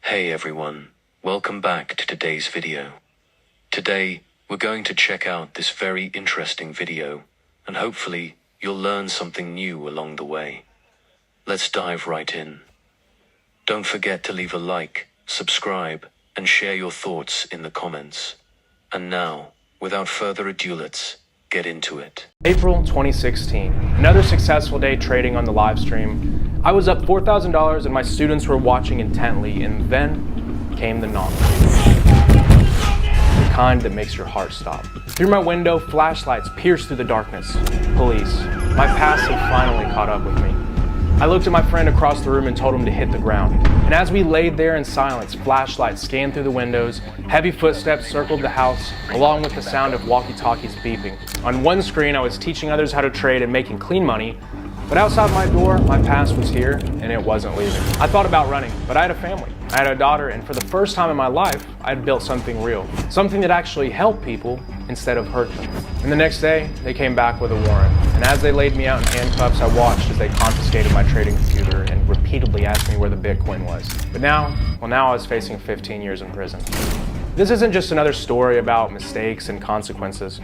Hey everyone, welcome back to today's video. Today, we're going to check out this very interesting video, and hopefully, you'll learn something new along the way. Let's dive right in. Don't forget to leave a like, subscribe, and share your thoughts in the comments. And now, without further ado, let's get into it. April 2016, another successful day trading on the live stream. I was up $4,000 and my students were watching intently, and then came the knock. The kind that makes your heart stop. Through my window, flashlights pierced through the darkness. Police. My past had finally caught up with me. I looked at my friend across the room and told him to hit the ground. And as we laid there in silence, flashlights scanned through the windows, heavy footsteps circled the house, along with the sound of walkie-talkies beeping. On one screen, I was teaching others how to trade and making clean money, but outside my door, my past was here, and it wasn't leaving. I thought about running, but I had a family. I had a daughter, and for the first time in my life, I had built something real. Something that actually helped people instead of hurt them. And the next day, they came back with a warrant. And as they laid me out in handcuffs, I watched as they confiscated my trading computer and repeatedly asked me where the Bitcoin was. But now I was facing 15 years in prison. This isn't just another story about mistakes and consequences.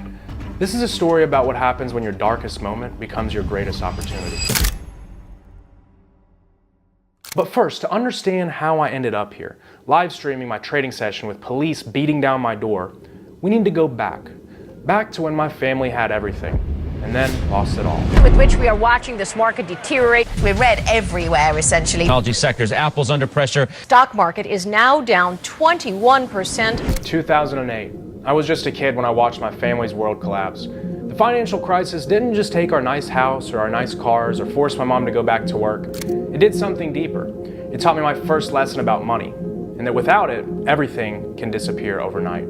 This is a story about what happens when your darkest moment becomes your greatest opportunity. But first, to understand how I ended up here, live streaming my trading session with police beating down my door, we need to go back to when my family had everything, and then lost it all. With which we are watching this market deteriorate. We're red everywhere, essentially. Technology sectors, Apple's under pressure. Stock market is now down 21%. 2008. I was just a kid when I watched my family's world collapse. The financial crisis didn't just take our nice house or our nice cars or force my mom to go back to work. It did something deeper. It taught me my first lesson about money, and that without it, everything can disappear overnight.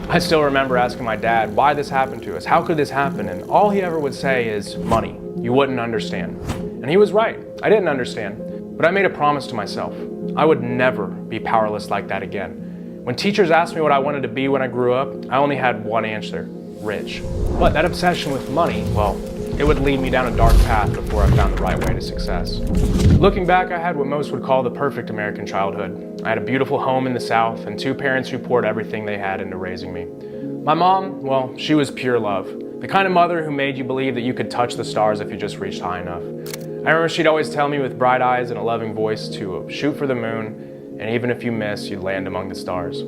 I still remember asking my dad why this happened to us, how could this happen, and all he ever would say is, money, you wouldn't understand. And he was right, I didn't understand, but I made a promise to myself. I would never be powerless like that again. When teachers asked me what I wanted to be when I grew up, I only had one answer, rich. But that obsession with money, well, it would lead me down a dark path before I found the right way to success. Looking back, I had what most would call the perfect American childhood. I had a beautiful home in the South and two parents who poured everything they had into raising me. My mom, well, she was pure love. The kind of mother who made you believe that you could touch the stars if you just reached high enough. I remember she'd always tell me with bright eyes and a loving voice to shoot for the moon, and even if you miss, you'd land among the stars.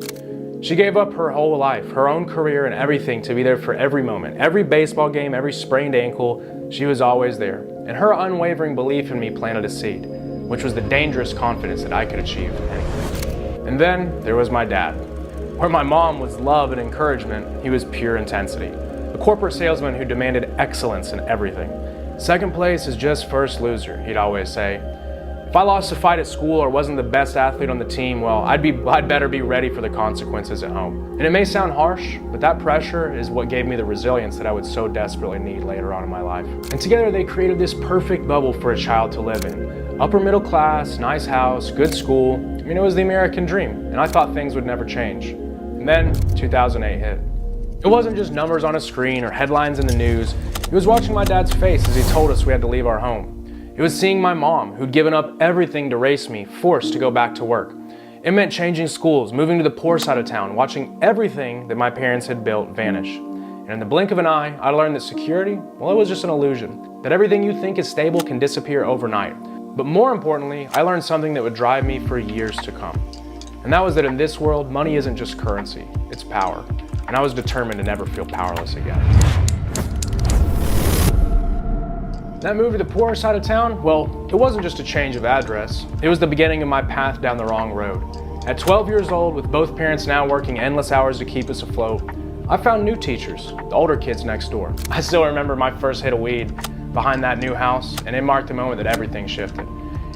She gave up her whole life, her own career and everything to be there for every moment. Every baseball game, every sprained ankle, she was always there. And her unwavering belief in me planted a seed, which was the dangerous confidence that I could achieve anything. And then there was my dad. Where my mom was love and encouragement, he was pure intensity. A corporate salesman who demanded excellence in everything. Second place is just first loser, he'd always say. If I lost a fight at school or wasn't the best athlete on the team, well, I'd better be ready for the consequences at home. And it may sound harsh, but that pressure is what gave me the resilience that I would so desperately need later on in my life. And together they created this perfect bubble for a child to live in. Upper middle class, nice house, good school. I mean, it was the American dream, and I thought things would never change. And then 2008 hit. It wasn't just numbers on a screen or headlines in the news. It was watching my dad's face as he told us we had to leave our home. It was seeing my mom, who'd given up everything to raise me, forced to go back to work. It meant changing schools, moving to the poor side of town, watching everything that my parents had built vanish. And in the blink of an eye, I learned that security, well, it was just an illusion. That everything you think is stable can disappear overnight. But more importantly, I learned something that would drive me for years to come. And that was that in this world, money isn't just currency, it's power. And I was determined to never feel powerless again. That move to the poorer side of town, well, it wasn't just a change of address. It was the beginning of my path down the wrong road. At 12 years old, with both parents now working endless hours to keep us afloat, I found new teachers, the older kids next door. I still remember my first hit of weed behind that new house, and it marked the moment that everything shifted.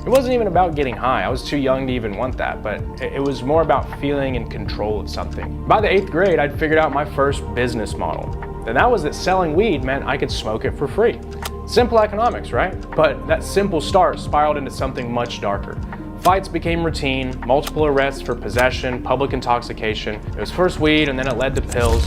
It wasn't even about getting high. I was too young to even want that, but it was more about feeling in control of something. By the 8th grade, I'd figured out my first business model. And that was that selling weed meant I could smoke it for free. Simple economics, right? But that simple start spiraled into something much darker. Fights became routine, multiple arrests for possession, public intoxication. It was first weed and then it led to pills.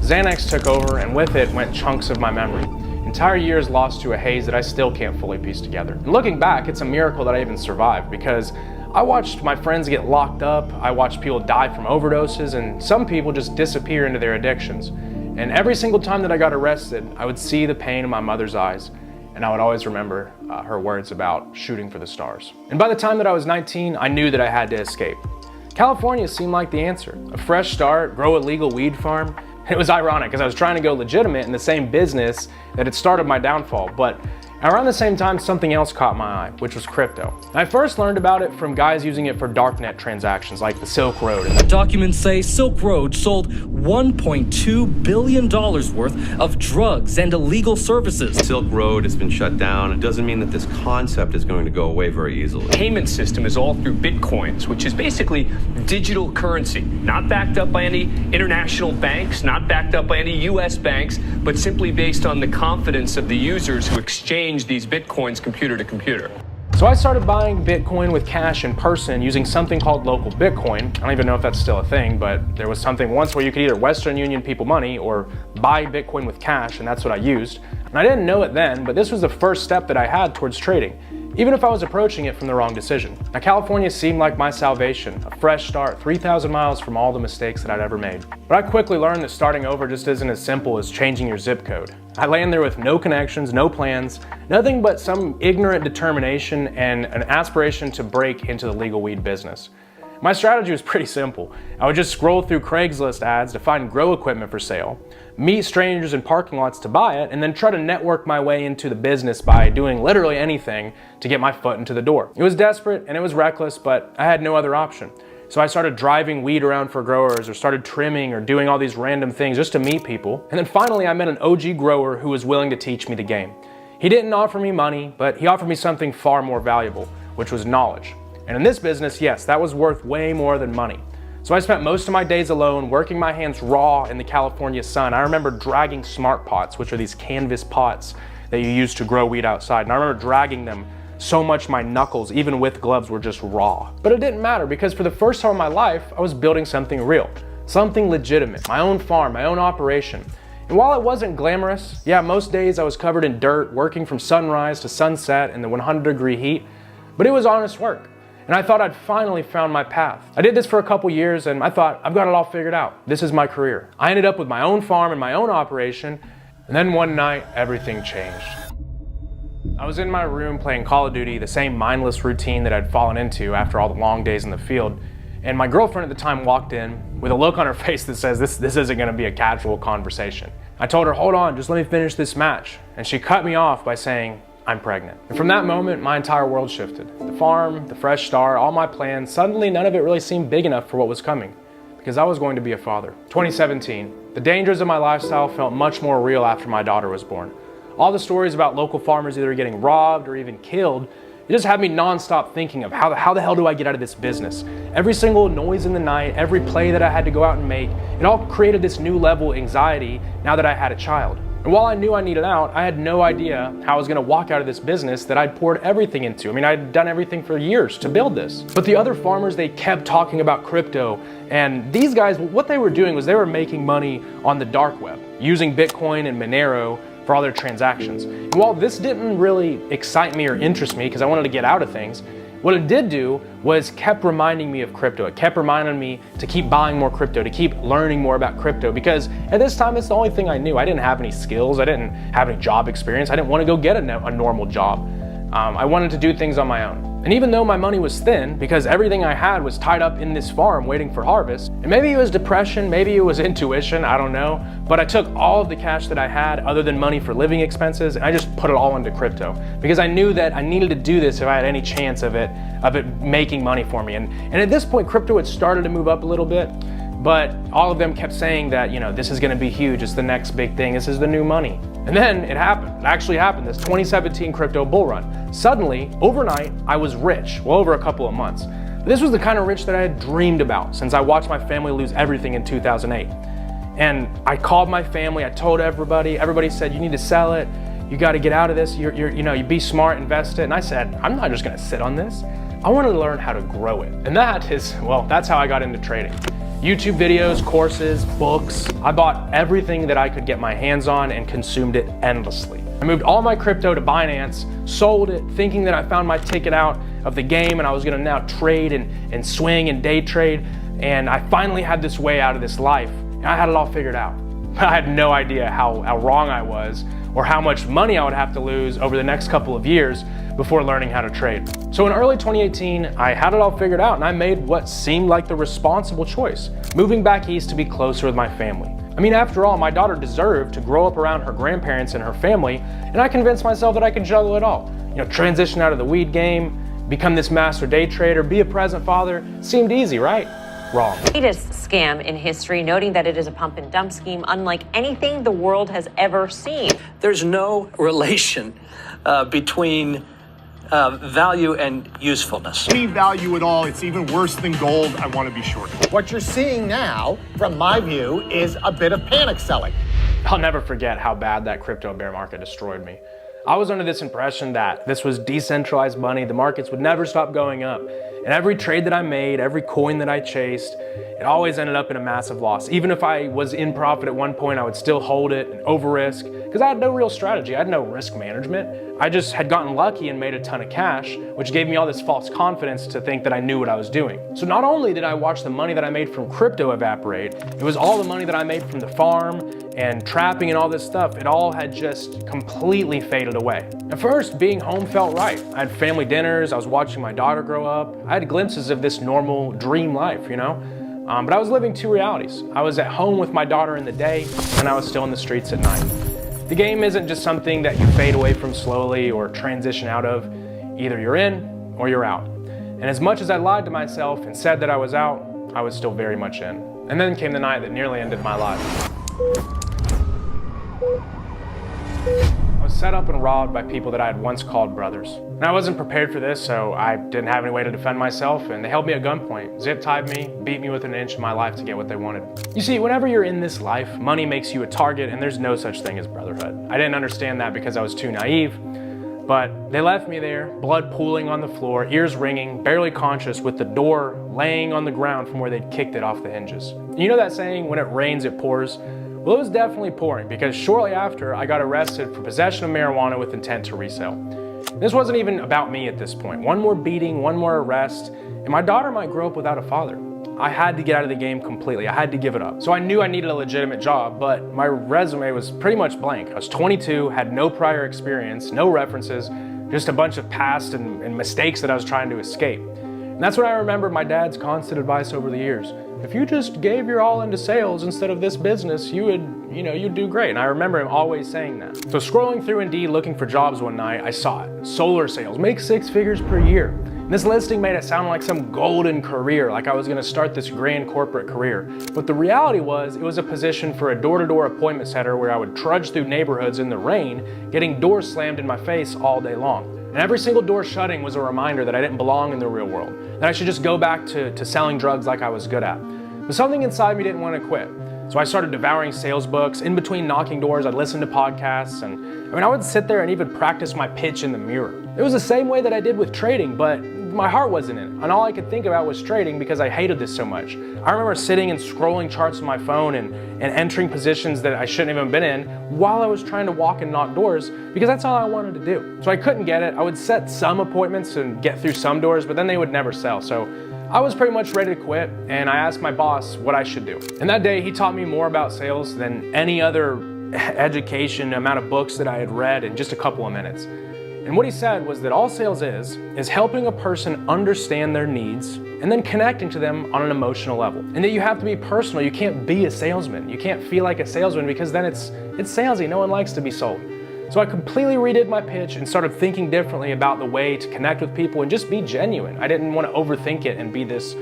Xanax took over, and with it went chunks of my memory. Entire years lost to a haze that I still can't fully piece together. And looking back, it's a miracle that I even survived, because I watched my friends get locked up, I watched people die from overdoses, and some people just disappear into their addictions. And every single time that I got arrested, I would see the pain in my mother's eyes, and I would always remember her words about shooting for the stars. And by the time that I was 19, I knew that I had to escape. California seemed like the answer. A fresh start, grow a legal weed farm. It was ironic because I was trying to go legitimate in the same business that had started my downfall, but around the same time, something else caught my eye, which was crypto. I first learned about it from guys using it for darknet transactions like the Silk Road. Documents say Silk Road sold $1.2 billion worth of drugs and illegal services. Silk Road has been shut down. It doesn't mean that this concept is going to go away very easily. Payment system is all through bitcoins, which is basically digital currency, not backed up by any international banks, not backed up by any US banks, but simply based on the confidence of the users who exchange these bitcoins computer to computer. So I started buying Bitcoin with cash in person using something called local Bitcoin. I don't even know if that's still a thing, but there was something once where you could either Western Union people money or buy Bitcoin with cash, and that's what I used. And I didn't know it then, but this was the first step that I had towards trading, even if I was approaching it from the wrong decision. Now, California seemed like my salvation, a fresh start, 3,000 miles from all the mistakes that I'd ever made. But I quickly learned that starting over just isn't as simple as changing your zip code. I landed there with no connections, no plans, nothing but some ignorant determination and an aspiration to break into the legal weed business. My strategy was pretty simple. I would just scroll through Craigslist ads to find grow equipment for sale, meet strangers in parking lots to buy it, and then try to network my way into the business by doing literally anything to get my foot into the door. It was desperate and it was reckless, but I had no other option. So I started driving weed around for growers, or started trimming or doing all these random things just to meet people. And then finally I met an OG grower who was willing to teach me the game. He didn't offer me money, but he offered me something far more valuable, which was knowledge. And in this business, yes, that was worth way more than money. So I spent most of my days alone, working my hands raw in the California sun. I remember dragging smart pots, which are these canvas pots that you use to grow weed outside. And I remember dragging them so much my knuckles, even with gloves, were just raw. But it didn't matter because for the first time in my life, I was building something real, something legitimate, my own farm, my own operation. And while it wasn't glamorous, yeah, most days I was covered in dirt, working from sunrise to sunset in the 100-degree heat, but it was honest work. And I thought I'd finally found my path. I did this for a couple years and I thought, I've got it all figured out. This is my career. I ended up with my own farm and my own operation, and then one night, everything changed. I was in my room playing Call of Duty, the same mindless routine that I'd fallen into after all the long days in the field, and my girlfriend at the time walked in with a look on her face that says, this isn't gonna be a casual conversation. I told her, hold on, just let me finish this match. And she cut me off by saying, I'm pregnant. And from that moment, my entire world shifted. The farm, the fresh start, all my plans, suddenly none of it really seemed big enough for what was coming, because I was going to be a father. 2017, the dangers of my lifestyle felt much more real after my daughter was born. All the stories about local farmers either getting robbed or even killed, it just had me nonstop thinking of how the hell do I get out of this business? Every single noise in the night, every play that I had to go out and make, it all created this new level of anxiety now that I had a child. And while I knew I needed out, I had no idea how I was gonna walk out of this business that I'd poured everything into. I mean, I'd done everything for years to build this. But the other farmers, they kept talking about crypto. And these guys, what they were doing was they were making money on the dark web, using Bitcoin and Monero for all their transactions. And while this didn't really excite me or interest me because I wanted to get out of things, what it did do was kept reminding me of crypto. It kept reminding me to keep buying more crypto, to keep learning more about crypto, because at this time, it's the only thing I knew. I didn't have any skills. I didn't have any job experience. I didn't want to go get a normal job. I wanted to do things on my own. And even though my money was thin, because everything I had was tied up in this farm waiting for harvest, and maybe it was depression, maybe it was intuition, I don't know, but I took all of the cash that I had other than money for living expenses, and I just put it all into crypto, because I knew that I needed to do this if I had any chance of it making money for me. And at this point, crypto had started to move up a little bit, but all of them kept saying that, this is gonna be huge, it's the next big thing, this is the new money. And then it happened. It actually happened, this 2017 crypto bull run. Suddenly, overnight, I was rich, well over a couple of months. But this was the kind of rich that I had dreamed about since I watched my family lose everything in 2008. And I called my family, I told everybody said, you need to sell it, you gotta get out of this, you be smart, invest it. And I said, I'm not just gonna sit on this. I wanna learn how to grow it. And that's how I got into trading. YouTube videos, courses, books. I bought everything that I could get my hands on and consumed it endlessly. I moved all my crypto to Binance, sold it, thinking that I found my ticket out, of the game, and I was gonna now trade and swing and day trade, and I finally had this way out of this life, and I had it all figured out. I had no idea how wrong I was, or how much money I would have to lose over the next couple of years before learning how to trade. So in early 2018, I had it all figured out, and I made what seemed like the responsible choice, moving back east to be closer with my family. I mean, after all, my daughter deserved to grow up around her grandparents and her family, and I convinced myself that I could juggle it all. You know, transition out of the weed game, become this master day trader, be a present father, seemed easy, right? Wrong. Latest scam in history, noting that it is a pump and dump scheme unlike anything the world has ever seen. There's no relation between value and usefulness. Any value at all, it's even worse than gold. I want to be short. What you're seeing now, from my view, is a bit of panic selling. I'll never forget how bad that crypto bear market destroyed me. I was under this impression that this was decentralized money, the markets would never stop going up. And every trade that I made, every coin that I chased, it always ended up in a massive loss. Even if I was in profit at one point, I would still hold it and over risk, because I had no real strategy, I had no risk management. I just had gotten lucky and made a ton of cash, which gave me all this false confidence to think that I knew what I was doing. So not only did I watch the money that I made from crypto evaporate, it was all the money that I made from the farm and trapping and all this stuff. It all had just completely faded away. At first, being home felt right. I had family dinners, I was watching my daughter grow up. I had glimpses of this normal dream life, you know? But I was living two realities. I was at home with my daughter in the day, and I was still in the streets at night. The game isn't just something that you fade away from slowly or transition out of. Either you're in or you're out. And as much as I lied to myself and said that I was out, I was still very much in. And then came the night that nearly ended my life. I was set up and robbed by people that I had once called brothers. And I wasn't prepared for this, so I didn't have any way to defend myself, and they held me at gunpoint, zip-tied me, beat me within an inch of my life to get what they wanted. You see, whenever you're in this life, money makes you a target, and there's no such thing as brotherhood. I didn't understand that because I was too naive, but they left me there, blood pooling on the floor, ears ringing, barely conscious, with the door laying on the ground from where they'd kicked it off the hinges. You know that saying, when it rains, it pours? Well, it was definitely pouring, because shortly after, I got arrested for possession of marijuana with intent to resell. This wasn't even about me at this point. One more beating, one more arrest, and my daughter might grow up without a father. I had to get out of the game completely. I had to give it up. So I knew I needed a legitimate job, but my resume was pretty much blank. I was 22, had no prior experience, no references, just a bunch of past and mistakes that I was trying to escape. And that's when I remembered my dad's constant advice over the years. If you just gave your all into sales instead of this business, you'd do great. And I remember him always saying that. So scrolling through Indeed looking for jobs one night, I saw it. Solar sales, make 6 figures per year. And this listing made it sound like some golden career, like I was gonna start this grand corporate career. But the reality was, it was a position for a door-to-door appointment setter where I would trudge through neighborhoods in the rain, getting doors slammed in my face all day long. And every single door shutting was a reminder that I didn't belong in the real world, that I should just go back to selling drugs like I was good at. But something inside me didn't want to quit. So I started devouring sales books. In between knocking doors, I'd listen to podcasts, and I would sit there and even practice my pitch in the mirror. It was the same way that I did with trading, but my heart wasn't in it. And all I could think about was trading because I hated this so much. I remember sitting and scrolling charts on my phone and entering positions that I shouldn't have even been in while I was trying to walk and knock doors, because that's all I wanted to do. So I couldn't get it. I would set some appointments and get through some doors, but then they would never sell. So I was pretty much ready to quit, and I asked my boss what I should do. And that day, he taught me more about sales than any other education, amount of books that I had read in just a couple of minutes. And what he said was that all sales is helping a person understand their needs and then connecting to them on an emotional level. And that you have to be personal. You can't be a salesman. You can't feel like a salesman, because then it's salesy. No one likes to be sold. So I completely redid my pitch and started thinking differently about the way to connect with people and just be genuine. I didn't want to overthink it and be this,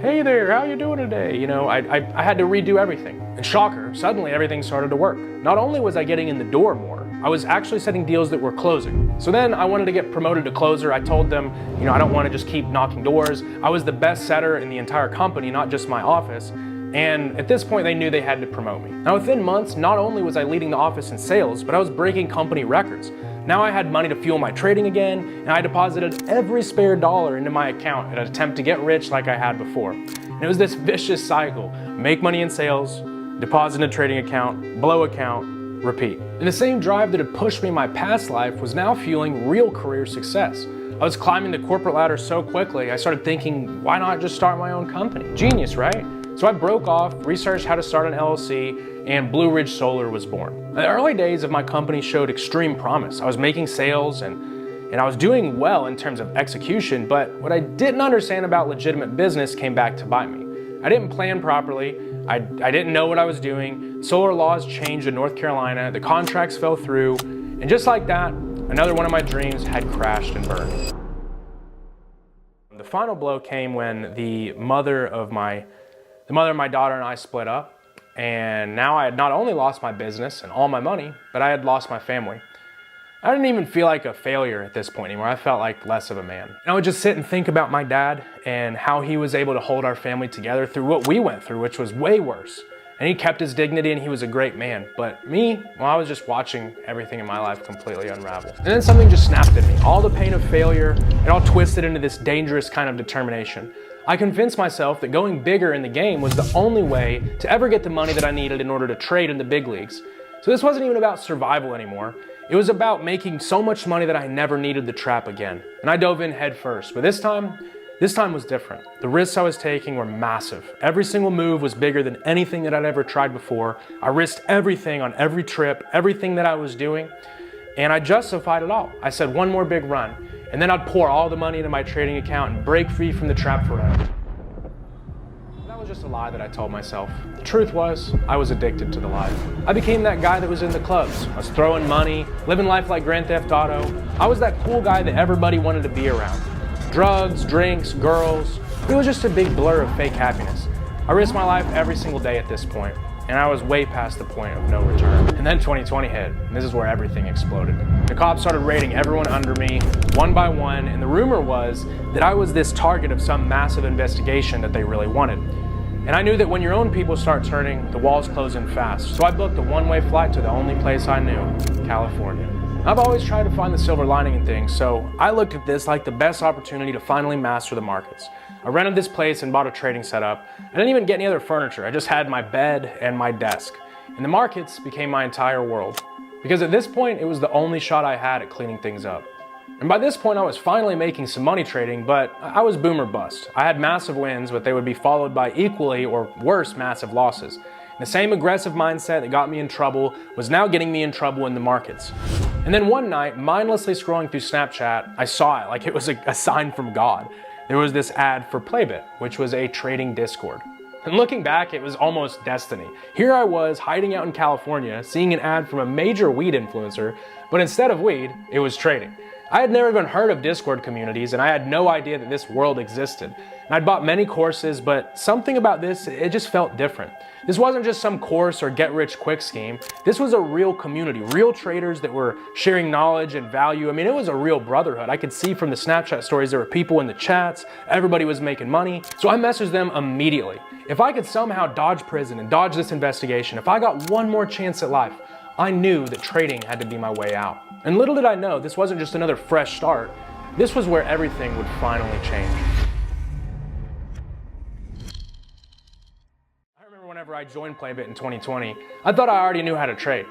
hey there, how you doing today? You know, I had to redo everything. And shocker, suddenly everything started to work. Not only was I getting in the door more, I was actually setting deals that were closing. So then I wanted to get promoted to closer. I told them, I don't want to just keep knocking doors. I was the best setter in the entire company, not just my office. And at this point, they knew they had to promote me. Now, within months, not only was I leading the office in sales, but I was breaking company records. Now I had money to fuel my trading again, and I deposited every spare dollar into my account in an attempt to get rich like I had before. And it was this vicious cycle: make money in sales, deposit in a trading account, blow account, repeat. And the same drive that had pushed me in my past life was now fueling real career success. I was climbing the corporate ladder so quickly, I started thinking, why not just start my own company? Genius, right? So I broke off, researched how to start an LLC, and Blue Ridge Solar was born. The early days of my company showed extreme promise. I was making sales and I was doing well in terms of execution, but what I didn't understand about legitimate business came back to bite me. I didn't plan properly, I didn't know what I was doing, solar laws changed in North Carolina, the contracts fell through, and just like that, another one of my dreams had crashed and burned. The final blow came when the mother of my daughter and I split up, and now I had not only lost my business and all my money, but I had lost my family. I didn't even feel like a failure at this point anymore. I felt like less of a man. And I would just sit and think about my dad and how he was able to hold our family together through what we went through, which was way worse. And he kept his dignity and he was a great man. But me, well, I was just watching everything in my life completely unravel. And then something just snapped at me. All the pain of failure, it all twisted into this dangerous kind of determination. I convinced myself that going bigger in the game was the only way to ever get the money that I needed in order to trade in the big leagues. So this wasn't even about survival anymore. It was about making so much money that I never needed the trap again. And I dove in head first. But this time was different. The risks I was taking were massive. Every single move was bigger than anything that I'd ever tried before. I risked everything on every trip, everything that I was doing, and I justified it all. I said one more big run, and then I'd pour all the money into my trading account and break free from the trap forever. That was just a lie that I told myself. The truth was, I was addicted to the lie. I became that guy that was in the clubs. I was throwing money, living life like Grand Theft Auto. I was that cool guy that everybody wanted to be around. Drugs, drinks, girls. It was just a big blur of fake happiness. I risked my life every single day at this point, and I was way past the point of no return. And then 2020 hit, and this is where everything exploded. The cops started raiding everyone under me, one by one, and the rumor was that I was this target of some massive investigation that they really wanted. And I knew that when your own people start turning, the walls close in fast. So I booked a one-way flight to the only place I knew, California. I've always tried to find the silver lining in things, so I looked at this like the best opportunity to finally master the markets. I rented this place and bought a trading setup. I didn't even get any other furniture. I just had my bed and my desk. And the markets became my entire world. Because at this point, it was the only shot I had at cleaning things up. And by this point, I was finally making some money trading, but I was boom or bust. I had massive wins, but they would be followed by equally or worse massive losses. The same aggressive mindset that got me in trouble was now getting me in trouble in the markets. And then one night, mindlessly scrolling through Snapchat, I saw it like it was a sign from God. There was this ad for Playbit, which was a trading Discord. And looking back, it was almost destiny. Here I was hiding out in California, seeing an ad from a major weed influencer, but instead of weed, it was trading. I had never even heard of Discord communities, and I had no idea that this world existed. And I'd bought many courses, but something about this, it just felt different. This wasn't just some course or get-rich-quick scheme. This was a real community, real traders that were sharing knowledge and value. I mean, it was a real brotherhood. I could see from the Snapchat stories, there were people in the chats, everybody was making money. So I messaged them immediately. If I could somehow dodge prison and dodge this investigation, if I got one more chance at life, I knew that trading had to be my way out. And little did I know, this wasn't just another fresh start. This was where everything would finally change. I remember whenever I joined Playbit in 2020, I thought I already knew how to trade.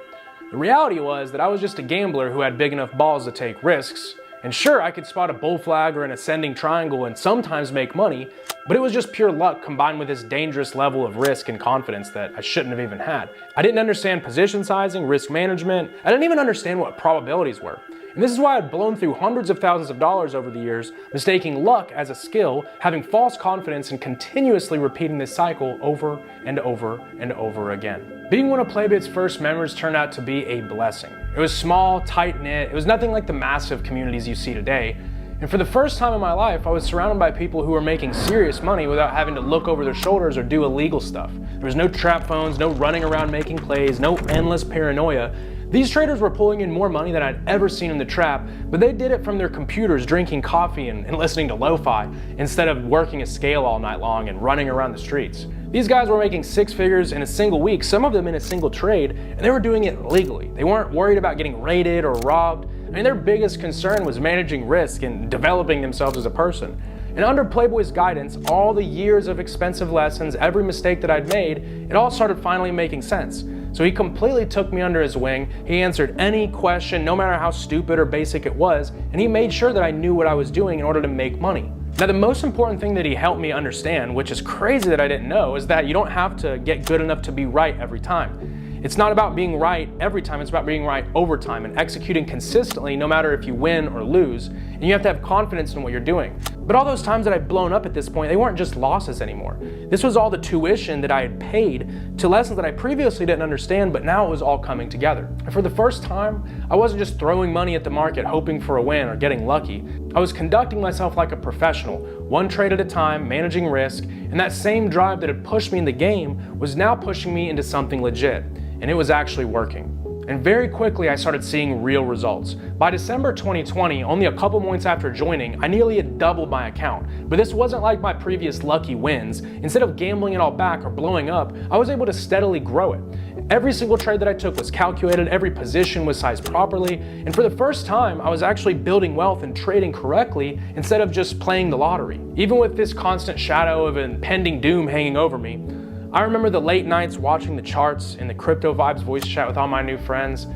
The reality was that I was just a gambler who had big enough balls to take risks. And sure, I could spot a bull flag or an ascending triangle and sometimes make money, but it was just pure luck combined with this dangerous level of risk and confidence that I shouldn't have even had. I didn't understand position sizing, risk management. I didn't even understand what probabilities were. And this is why I'd blown through hundreds of thousands of dollars over the years, mistaking luck as a skill, having false confidence, and continuously repeating this cycle over and over and over again. Being one of Playbit's first members turned out to be a blessing. It was small, tight-knit, it was nothing like the massive communities you see today. And for the first time in my life, I was surrounded by people who were making serious money without having to look over their shoulders or do illegal stuff. There was no trap phones, no running around making plays, no endless paranoia. These traders were pulling in more money than I'd ever seen in the trap, but they did it from their computers drinking coffee and listening to lo-fi instead of working a scale all night long and running around the streets. These guys were making six figures in a single week, some of them in a single trade, and they were doing it legally. They weren't worried about getting raided or robbed. I mean, their biggest concern was managing risk and developing themselves as a person. And under Playboy's guidance, all the years of expensive lessons, every mistake that I'd made, it all started finally making sense. So he completely took me under his wing. He answered any question, no matter how stupid or basic it was, and he made sure that I knew what I was doing in order to make money. Now, the most important thing that he helped me understand, which is crazy that I didn't know, is that you don't have to get good enough to be right every time. It's not about being right every time, it's about being right over time and executing consistently no matter if you win or lose, and you have to have confidence in what you're doing. But all those times that I'd blown up at this point, they weren't just losses anymore. This was all the tuition that I had paid to lessons that I previously didn't understand, but now it was all coming together. And for the first time, I wasn't just throwing money at the market hoping for a win or getting lucky. I was conducting myself like a professional, one trade at a time, managing risk, and that same drive that had pushed me in the game was now pushing me into something legit. And it was actually working. And very quickly I started seeing real results. By December 2020, only a couple months after joining, I nearly had doubled my account. But this wasn't like my previous lucky wins. Instead of gambling it all back or blowing up, I was able to steadily grow it. Every single trade that I took was calculated, every position was sized properly, and for the first time, I was actually building wealth and trading correctly instead of just playing the lottery. Even with this constant shadow of impending doom hanging over me, I remember the late nights watching the charts in the Crypto Vibes voice chat with all my new friends.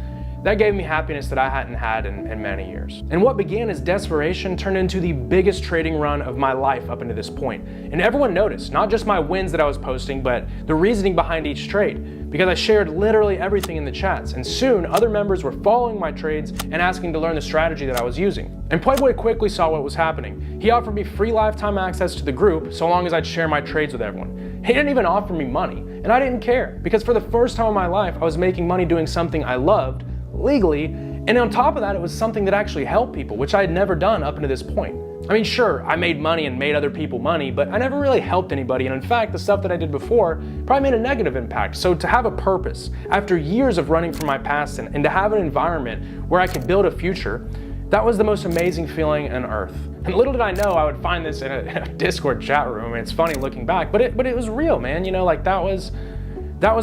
That gave me happiness that I hadn't had in many years. And what began as desperation turned into the biggest trading run of my life up until this point. And everyone noticed, not just my wins that I was posting, but the reasoning behind each trade, because I shared literally everything in the chats. And soon, other members were following my trades and asking to learn the strategy that I was using. And Playboy quickly saw what was happening. He offered me free lifetime access to the group so long as I'd share my trades with everyone. He didn't even offer me money, and I didn't care, because for the first time in my life, I was making money doing something I loved, legally, and on top of that, it was something that actually helped people, which I had never done up until this point. I mean, sure, I made money and made other people money, but I never really helped anybody, and in fact, the stuff that I did before probably made a negative impact. So to have a purpose, after years of running from my past, and to have an environment where I could build a future, that was the most amazing feeling on earth. And little did I know I would find this in a Discord chat room, and it's funny looking back, but it was real, man. You know, like that was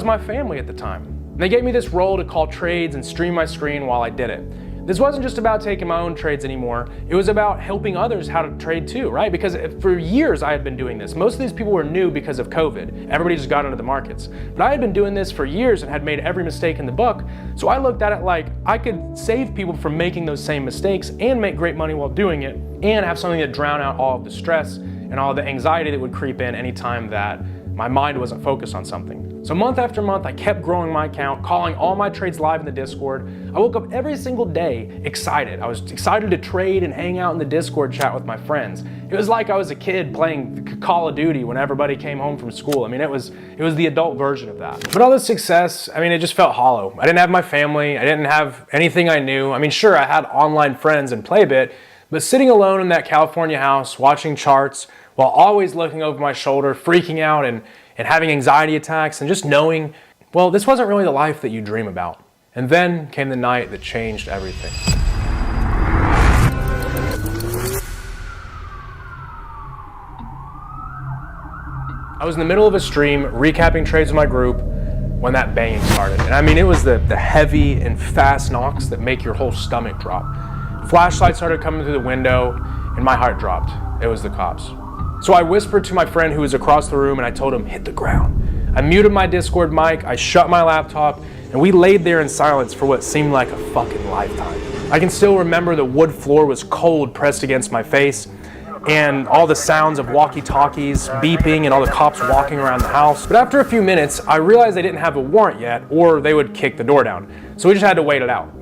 my family at the time. And they gave me this role to call trades and stream my screen while I did it. This wasn't just about taking my own trades anymore. It was about helping others how to trade too, right? Because for years I had been doing this. Most of these people were new because of COVID. Everybody just got into the markets. But I had been doing this for years and had made every mistake in the book. So I looked at it like I could save people from making those same mistakes and make great money while doing it, and have something to drown out all of the stress and all the anxiety that would creep in anytime that my mind wasn't focused on something. So month after month, I kept growing my account, calling all my trades live in the Discord. I woke up every single day excited. I was excited to trade and hang out in the Discord chat with my friends. It was like I was a kid playing Call of Duty when everybody came home from school. I mean, it was the adult version of that. But all this success, I mean, it just felt hollow. I didn't have my family. I didn't have anything I knew. I mean, sure, I had online friends and Playbit, but sitting alone in that California house, watching charts, while always looking over my shoulder, freaking out and having anxiety attacks, and just knowing, well, this wasn't really the life that you dream about. And then came the night that changed everything. I was in the middle of a stream, recapping trades with my group, when that banging started. And I mean, it was the heavy and fast knocks that make your whole stomach drop. Flashlights started coming through the window, and my heart dropped. It was the cops. So I whispered to my friend who was across the room, and I told him, hit the ground. I muted my Discord mic, I shut my laptop, and we laid there in silence for what seemed like a fucking lifetime. I can still remember the wood floor was cold pressed against my face, and all the sounds of walkie-talkies beeping and all the cops walking around the house. But after a few minutes, I realized they didn't have a warrant yet, or they would kick the door down. So we just had to wait it out.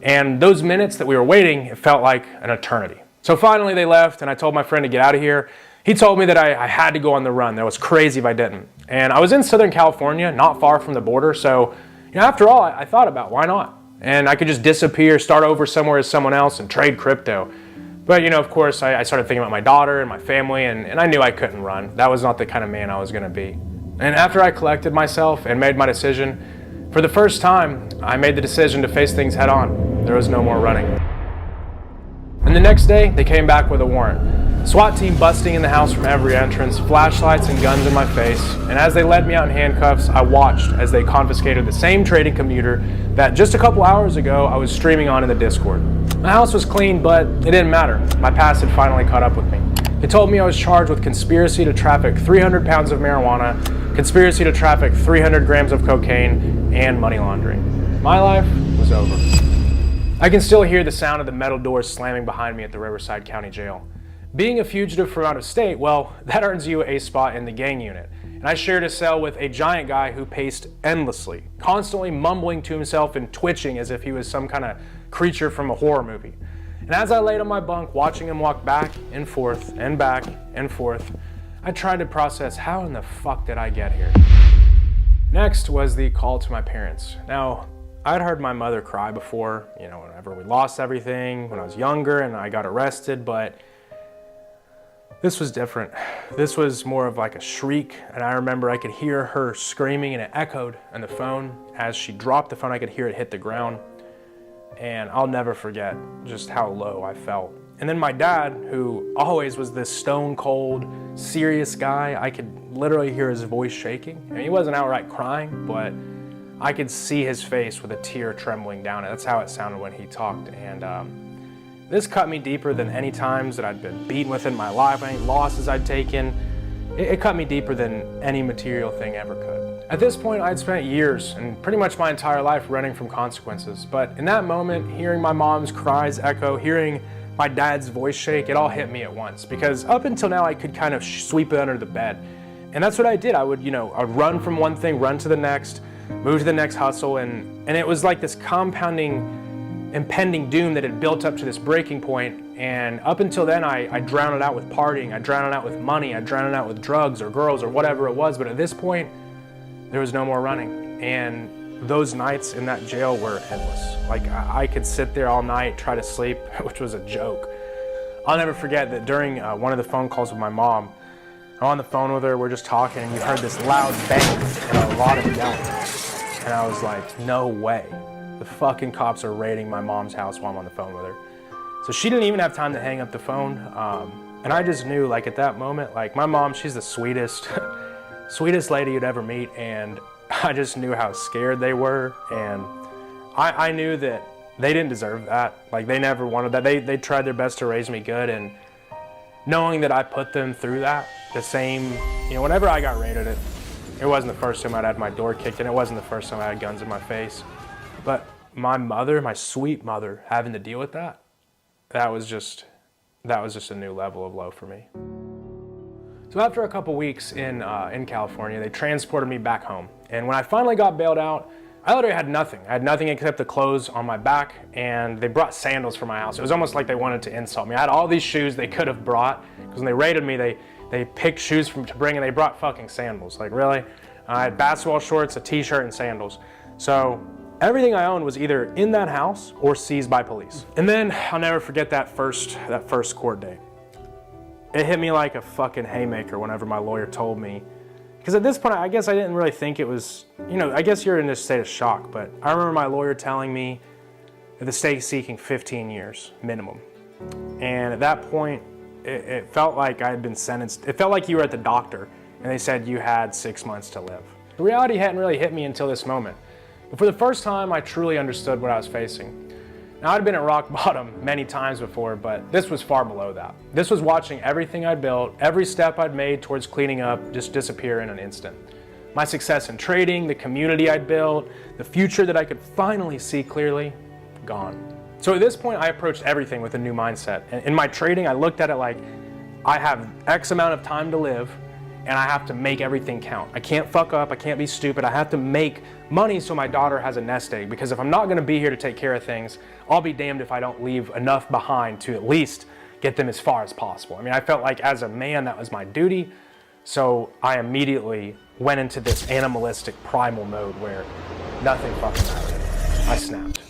And those minutes that we were waiting, it felt like an eternity. So finally they left, and I told my friend to get out of here. He told me that I had to go on the run. That was crazy if I didn't. And I was in Southern California, not far from the border. So, after all, I thought about why not? And I could just disappear, start over somewhere as someone else and trade crypto. But, of course, I started thinking about my daughter and my family, and I knew I couldn't run. That was not the kind of man I was going to be. And after I collected myself and made my decision, for the first time, I made the decision to face things head on. There was no more running. And the next day, they came back with a warrant. SWAT team busting in the house from every entrance, flashlights and guns in my face, and as they led me out in handcuffs, I watched as they confiscated the same trading computer that just a couple hours ago I was streaming on in the Discord. My house was clean, but it didn't matter. My past had finally caught up with me. They told me I was charged with conspiracy to traffic 300 pounds of marijuana, conspiracy to traffic 300 grams of cocaine, and money laundering. My life was over. I can still hear the sound of the metal doors slamming behind me at the Riverside County Jail. Being a fugitive from out of state, well, that earns you a spot in the gang unit. And I shared a cell with a giant guy who paced endlessly, constantly mumbling to himself and twitching as if he was some kind of creature from a horror movie. And as I laid on my bunk, watching him walk back and forth and back and forth, I tried to process how in the fuck did I get here? Next was the call to my parents. Now, I'd heard my mother cry before, whenever we lost everything, when I was younger and I got arrested, but this was different. This was more of like a shriek, and I remember I could hear her screaming and it echoed on the phone. As she dropped the phone, I could hear it hit the ground, and I'll never forget just how low I felt. And then my dad, who always was this stone cold, serious guy, I could literally hear his voice shaking. I mean, he wasn't outright crying, but I could see his face with a tear trembling down it. That's how it sounded when he talked. And this cut me deeper than any times that I'd been beaten with in my life, any losses I'd taken. It cut me deeper than any material thing ever could. At this point, I'd spent years and pretty much my entire life running from consequences. But in that moment, hearing my mom's cries echo, hearing my dad's voice shake, it all hit me at once. Because up until now, I could kind of sweep it under the bed. And that's what I did. I would, I'd run from one thing, run to the next, move to the next hustle. And it was like this compounding impending doom that had built up to this breaking point. And up until then, I drowned it out with partying, I drowned it out with money, I drowned it out with drugs or girls or whatever it was. But at this point, there was no more running. And those nights in that jail were endless. Like, I could sit there all night, try to sleep, which was a joke. I'll never forget that during one of the phone calls with my mom, I'm on the phone with her, we're just talking, and you heard this loud bang and a lot of yelling. And I was like, no way. The fucking cops are raiding my mom's house while I'm on the phone with her. So she didn't even have time to hang up the phone. And I just knew, like, at that moment, like, my mom, she's the sweetest, sweetest lady you'd ever meet. And I just knew how scared they were. And I knew that they didn't deserve that. Like, they never wanted that. They tried their best to raise me good. And knowing that I put them through that, the same, whenever I got raided, it wasn't the first time I'd had my door kicked in. It wasn't the first time I had guns in my face. But my mother, my sweet mother, having to deal with that, that was just a new level of low for me. So after a couple weeks in California, they transported me back home. And when I finally got bailed out, I literally had nothing. I had nothing except the clothes on my back, and they brought sandals for my house. It was almost like they wanted to insult me. I had all these shoes they could have brought, because when they raided me, they picked shoes to bring, and they brought fucking sandals. Like, really? I had basketball shorts, a t-shirt, and sandals. So everything I owned was either in that house or seized by police. And then I'll never forget that first court date. It hit me like a fucking haymaker whenever my lawyer told me. Because at this point, I guess I didn't really think it was, I guess you're in this state of shock, but I remember my lawyer telling me that the state's seeking 15 years minimum. And at that point, it felt like I had been sentenced. It felt like you were at the doctor and they said you had 6 months to live. The reality hadn't really hit me until this moment. But for the first time, I truly understood what I was facing. Now, I'd been at rock bottom many times before, but this was far below that. This was watching everything I'd built, every step I'd made towards cleaning up, just disappear in an instant. My success in trading, the community I'd built, the future that I could finally see clearly, gone. So at this point, I approached everything with a new mindset. And in my trading, I looked at it like, I have X amount of time to live, and I have to make everything count. I can't fuck up, I can't be stupid, I have to make money so my daughter has a nest egg, because if I'm not gonna be here to take care of things, I'll be damned if I don't leave enough behind to at least get them as far as possible. I mean, I felt like as a man, that was my duty, so I immediately went into this animalistic primal mode where nothing fucking mattered. I snapped.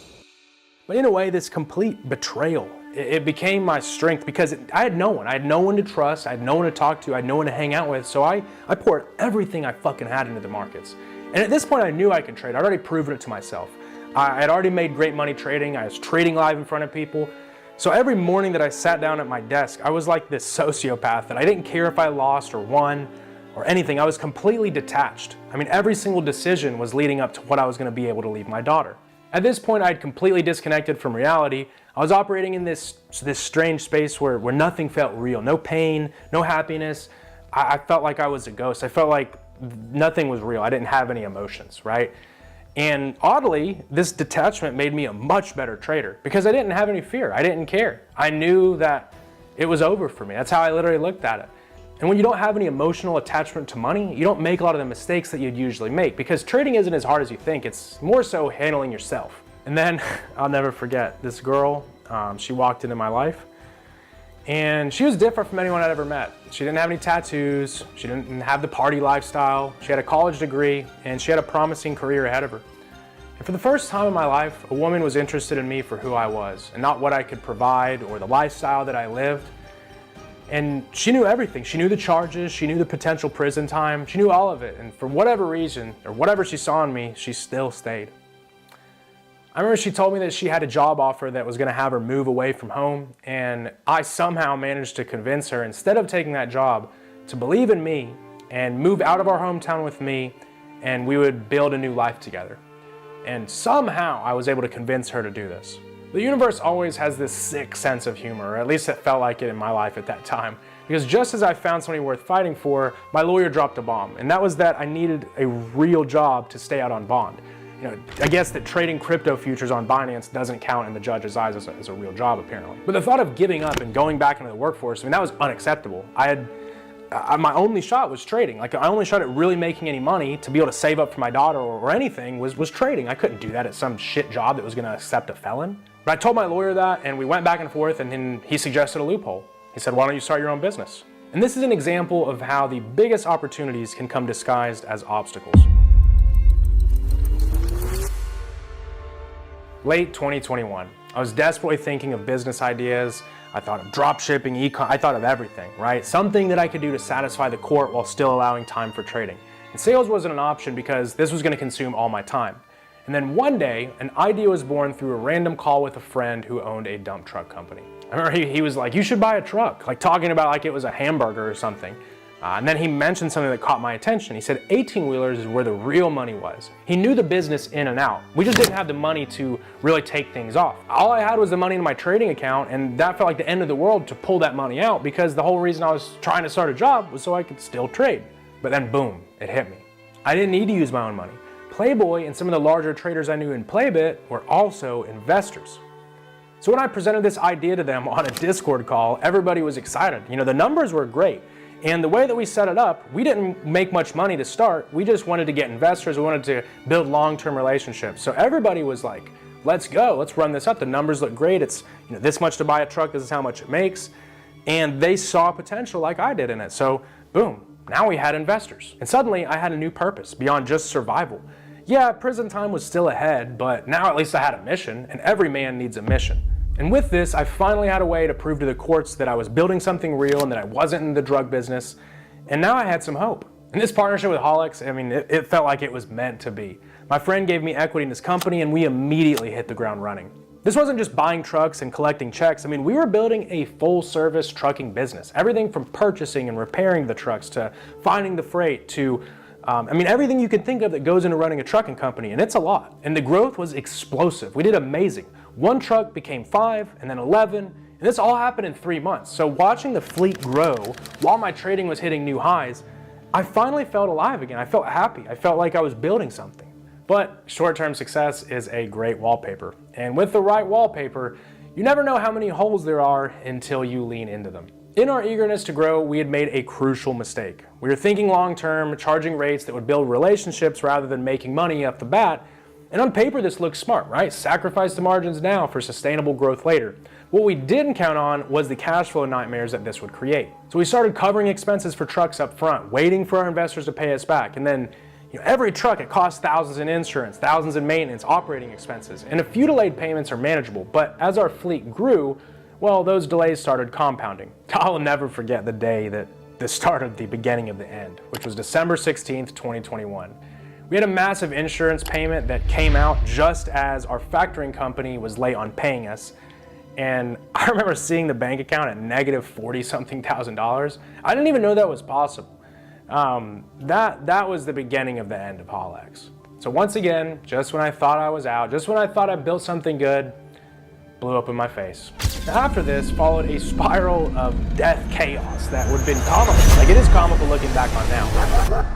But in a way, this complete betrayal, it became my strength because I had no one to trust, I had no one to talk to, I had no one to hang out with, so I poured everything I fucking had into the markets. And at this point, I knew I could trade. I'd already proven it to myself. I had already made great money trading, I was trading live in front of people. So every morning that I sat down at my desk, I was like this sociopath that I didn't care if I lost or won or anything. I was completely detached. I mean, every single decision was leading up to what I was gonna be able to leave my daughter. At this point, I had completely disconnected from reality. I was operating in this strange space where nothing felt real. No pain, no happiness. I felt like I was a ghost. I felt like nothing was real. I didn't have any emotions, right? And oddly, this detachment made me a much better trader because I didn't have any fear. I didn't care. I knew that it was over for me. That's how I literally looked at it. And when you don't have any emotional attachment to money, you don't make a lot of the mistakes that you'd usually make because trading isn't as hard as you think. It's more so handling yourself. And then I'll never forget this girl, she walked into my life and she was different from anyone I'd ever met. She didn't have any tattoos. She didn't have the party lifestyle. She had a college degree and she had a promising career ahead of her. And for the first time in my life, a woman was interested in me for who I was and not what I could provide or the lifestyle that I lived. And she knew everything. She knew the charges, she knew the potential prison time, she knew all of it. And for whatever reason, or whatever she saw in me, she still stayed. I remember she told me that she had a job offer that was gonna have her move away from home, and I somehow managed to convince her, instead of taking that job, to believe in me and move out of our hometown with me, and we would build a new life together. And somehow I was able to convince her to do this. The universe always has this sick sense of humor, or at least it felt like it in my life at that time. Because just as I found somebody worth fighting for, my lawyer dropped a bomb. And that was that I needed a real job to stay out on bond. You know, I guess that trading crypto futures on Binance doesn't count in the judge's eyes as a real job, apparently. But the thought of giving up and going back into the workforce, I mean, that was unacceptable. My only shot was trading. Like, my only shot at really making any money to be able to save up for my daughter or anything was trading. I couldn't do that at some shit job that was gonna accept a felon. But I told my lawyer that, and we went back and forth, and then he suggested a loophole. He said, why don't you start your own business? And this is an example of how the biggest opportunities can come disguised as obstacles. Late 2021, I was desperately thinking of business ideas. I thought of drop shipping, I thought of everything, right? Something that I could do to satisfy the court while still allowing time for trading. And sales wasn't an option because this was gonna consume all my time. And then one day, an idea was born through a random call with a friend who owned a dump truck company. I remember he was like, you should buy a truck, like talking about like it was a hamburger or something. And then he mentioned something that caught my attention. He said 18-wheelers is where the real money was. He knew the business in and out. We just didn't have the money to really take things off. All I had was the money in my trading account, and that felt like the end of the world to pull that money out because the whole reason I was trying to start a job was so I could still trade. But then boom, it hit me. I didn't need to use my own money. Playboy and some of the larger traders I knew in Playbit were also investors. So when I presented this idea to them on a Discord call, everybody was excited. You know, the numbers were great. And the way that we set it up, we didn't make much money to start. We just wanted to get investors. We wanted to build long-term relationships. So everybody was like, let's go, let's run this up. The numbers look great. It's, you know, this much to buy a truck. This is how much it makes. And they saw potential like I did in it. So boom, now we had investors. And suddenly I had a new purpose beyond just survival. Yeah, prison time was still ahead, but now at least I had a mission, and every man needs a mission. And with this, I finally had a way to prove to the courts that I was building something real and that I wasn't in the drug business. And now I had some hope. And this partnership with Holix, I mean, it felt like it was meant to be. My friend gave me equity in this company and we immediately hit the ground running. This wasn't just buying trucks and collecting checks. I mean, we were building a full service trucking business. Everything from purchasing and repairing the trucks to finding the freight to everything you can think of that goes into running a trucking company, and it's a lot. And the growth was explosive. We did amazing. One truck became 5, and then 11, and this all happened in 3 months. So watching the fleet grow while my trading was hitting new highs, I finally felt alive again. I felt happy. I felt like I was building something. But short-term success is a great wallpaper. And with the right wallpaper, you never know how many holes there are until you lean into them. In our eagerness to grow, we had made a crucial mistake. We were thinking long-term, charging rates that would build relationships rather than making money off the bat. And on paper, this looks smart, right? Sacrifice the margins now for sustainable growth later. What we didn't count on was the cash flow nightmares that this would create. So we started covering expenses for trucks up front, waiting for our investors to pay us back. And then, every truck, it costs thousands in insurance, thousands in maintenance, operating expenses. And a few delayed payments are manageable. But as our fleet grew, well, those delays started compounding. I'll never forget the day that this started the beginning of the end, which was December 16th, 2021. We had a massive insurance payment that came out just as our factoring company was late on paying us. And I remember seeing the bank account at negative $40-something thousand. I didn't even know that was possible. That was the beginning of the end of Holix. So once again, just when I thought I was out, just when I thought I built something good, blew up in my face. After this followed a spiral of death chaos that would have been comical. Like, it is comical looking back on now.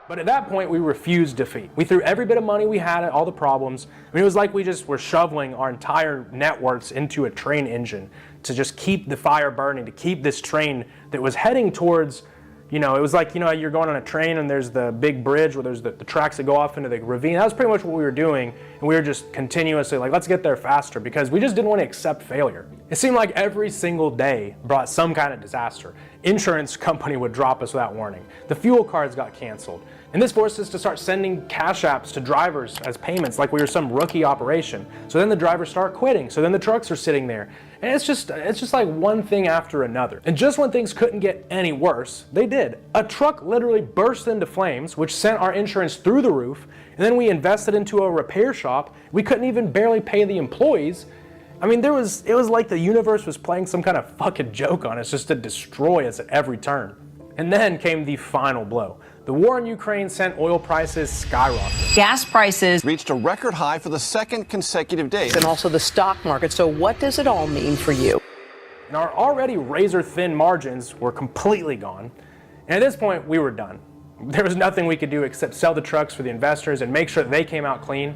But at that point, we refused defeat. We threw every bit of money we had at all the problems. I mean, it was like we just were shoveling our entire net worths into a train engine to just keep the fire burning, to keep this train that was heading towards, it was like, you're going on a train and there's the big bridge where there's the tracks that go off into the ravine. That was pretty much what we were doing. And we were just continuously like, let's get there faster, because we just didn't want to accept failure. It seemed like every single day brought some kind of disaster. Insurance company would drop us without warning. The fuel cards got canceled. And this forced us to start sending cash apps to drivers as payments like we were some rookie operation. So then the drivers start quitting. So then the trucks are sitting there. And it's just like one thing after another. And just when things couldn't get any worse, they did. A truck literally burst into flames, which sent our insurance through the roof. And then we invested into a repair shop. We couldn't even barely pay the employees. I mean, it was like the universe was playing some kind of fucking joke on us just to destroy us at every turn. And then came the final blow. The war in Ukraine sent oil prices skyrocketing. Gas prices reached a record high for the second consecutive day. And also the stock market. So what does it all mean for you? And our already razor-thin margins were completely gone. And at this point, we were done. There was nothing we could do except sell the trucks for the investors and make sure they came out clean.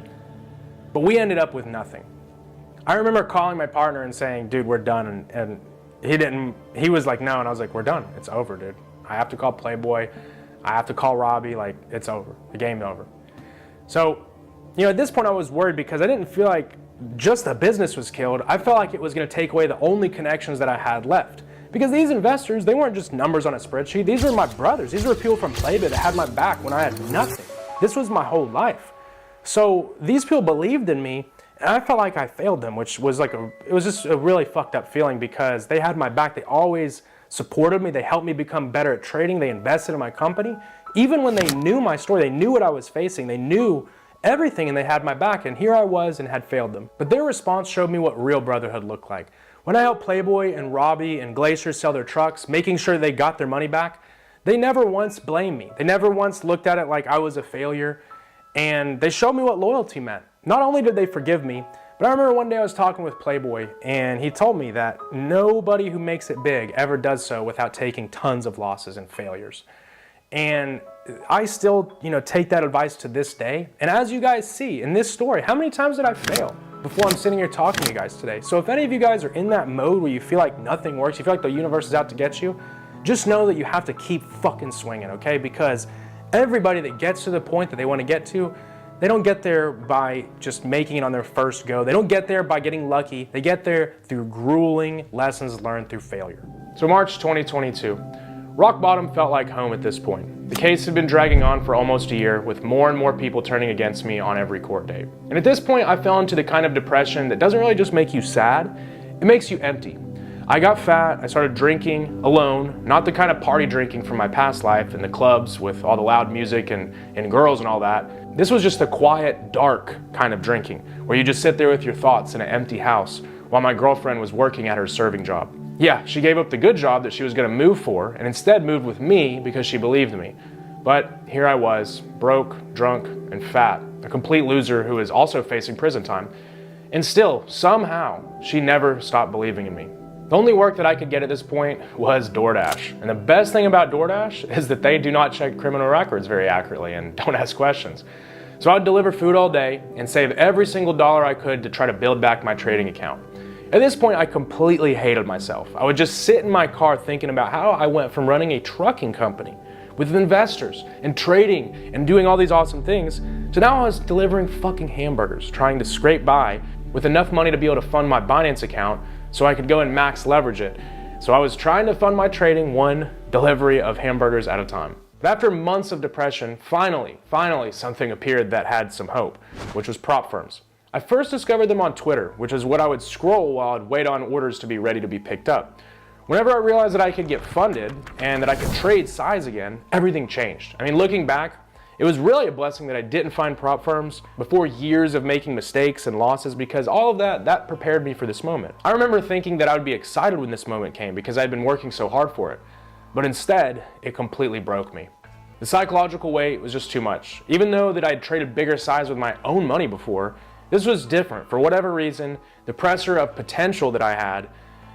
But we ended up with nothing. I remember calling my partner and saying, dude, we're done. And he was like, no. And I was like, we're done. It's over, dude. I have to call Playboy. I have to call Robbie, like, it's over. The game's over. So, at this point I was worried because I didn't feel like just the business was killed. I felt like it was going to take away the only connections that I had left. Because these investors, they weren't just numbers on a spreadsheet. These were my brothers. These were people from Playboy that had my back when I had nothing. This was my whole life. So these people believed in me, and I felt like I failed them, which was it was just a really fucked up feeling because they had my back. They always supported me. They helped me become better at trading. They invested in my company. Even when they knew my story, they knew what I was facing. They knew everything and they had my back. And here I was and had failed them. But their response showed me what real brotherhood looked like. When I helped Playboy and Robbie and Glacier sell their trucks, making sure they got their money back, they never once blamed me. They never once looked at it like I was a failure. And they showed me what loyalty meant. Not only did they forgive me, but I remember one day I was talking with Playboy and he told me that nobody who makes it big ever does so without taking tons of losses and failures. And I still, take that advice to this day. And as you guys see in this story, how many times did I fail before I'm sitting here talking to you guys today? So if any of you guys are in that mode where you feel like nothing works, you feel like the universe is out to get you, just know that you have to keep fucking swinging, okay? Because everybody that gets to the point that they want to get to, they don't get there by just making it on their first go. They don't get there by getting lucky. They get there through grueling lessons learned through failure. So March 2022, rock bottom felt like home at this point. The case had been dragging on for almost a year with more and more people turning against me on every court date. And at this point, I fell into the kind of depression that doesn't really just make you sad, it makes you empty. I got fat, I started drinking alone, not the kind of party drinking from my past life in the clubs with all the loud music and girls and all that. This was just the quiet, dark kind of drinking, where you just sit there with your thoughts in an empty house while my girlfriend was working at her serving job. Yeah, she gave up the good job that she was gonna move for and instead moved with me because she believed in me. But here I was, broke, drunk, and fat, a complete loser who is also facing prison time. And still, somehow, she never stopped believing in me. The only work that I could get at this point was DoorDash. And the best thing about DoorDash is that they do not check criminal records very accurately and don't ask questions. So I would deliver food all day and save every single dollar I could to try to build back my trading account. At this point, I completely hated myself. I would just sit in my car thinking about how I went from running a trucking company with investors and trading and doing all these awesome things to now I was delivering fucking hamburgers, trying to scrape by with enough money to be able to fund my Binance account so I could go and max leverage it. So I was trying to fund my trading one delivery of hamburgers at a time. But after months of depression, finally, something appeared that had some hope, which was prop firms. I first discovered them on Twitter, which is what I would scroll while I'd wait on orders to be ready to be picked up. Whenever I realized that I could get funded and that I could trade size again, everything changed. I mean, looking back, it was really a blessing that I didn't find prop firms before years of making mistakes and losses because all of that prepared me for this moment. I remember thinking that I would be excited when this moment came because I'd been working so hard for it. But instead, it completely broke me. The psychological weight was just too much. Even though that I'd traded bigger size with my own money before, this was different. For whatever reason, the pressure of potential that I had,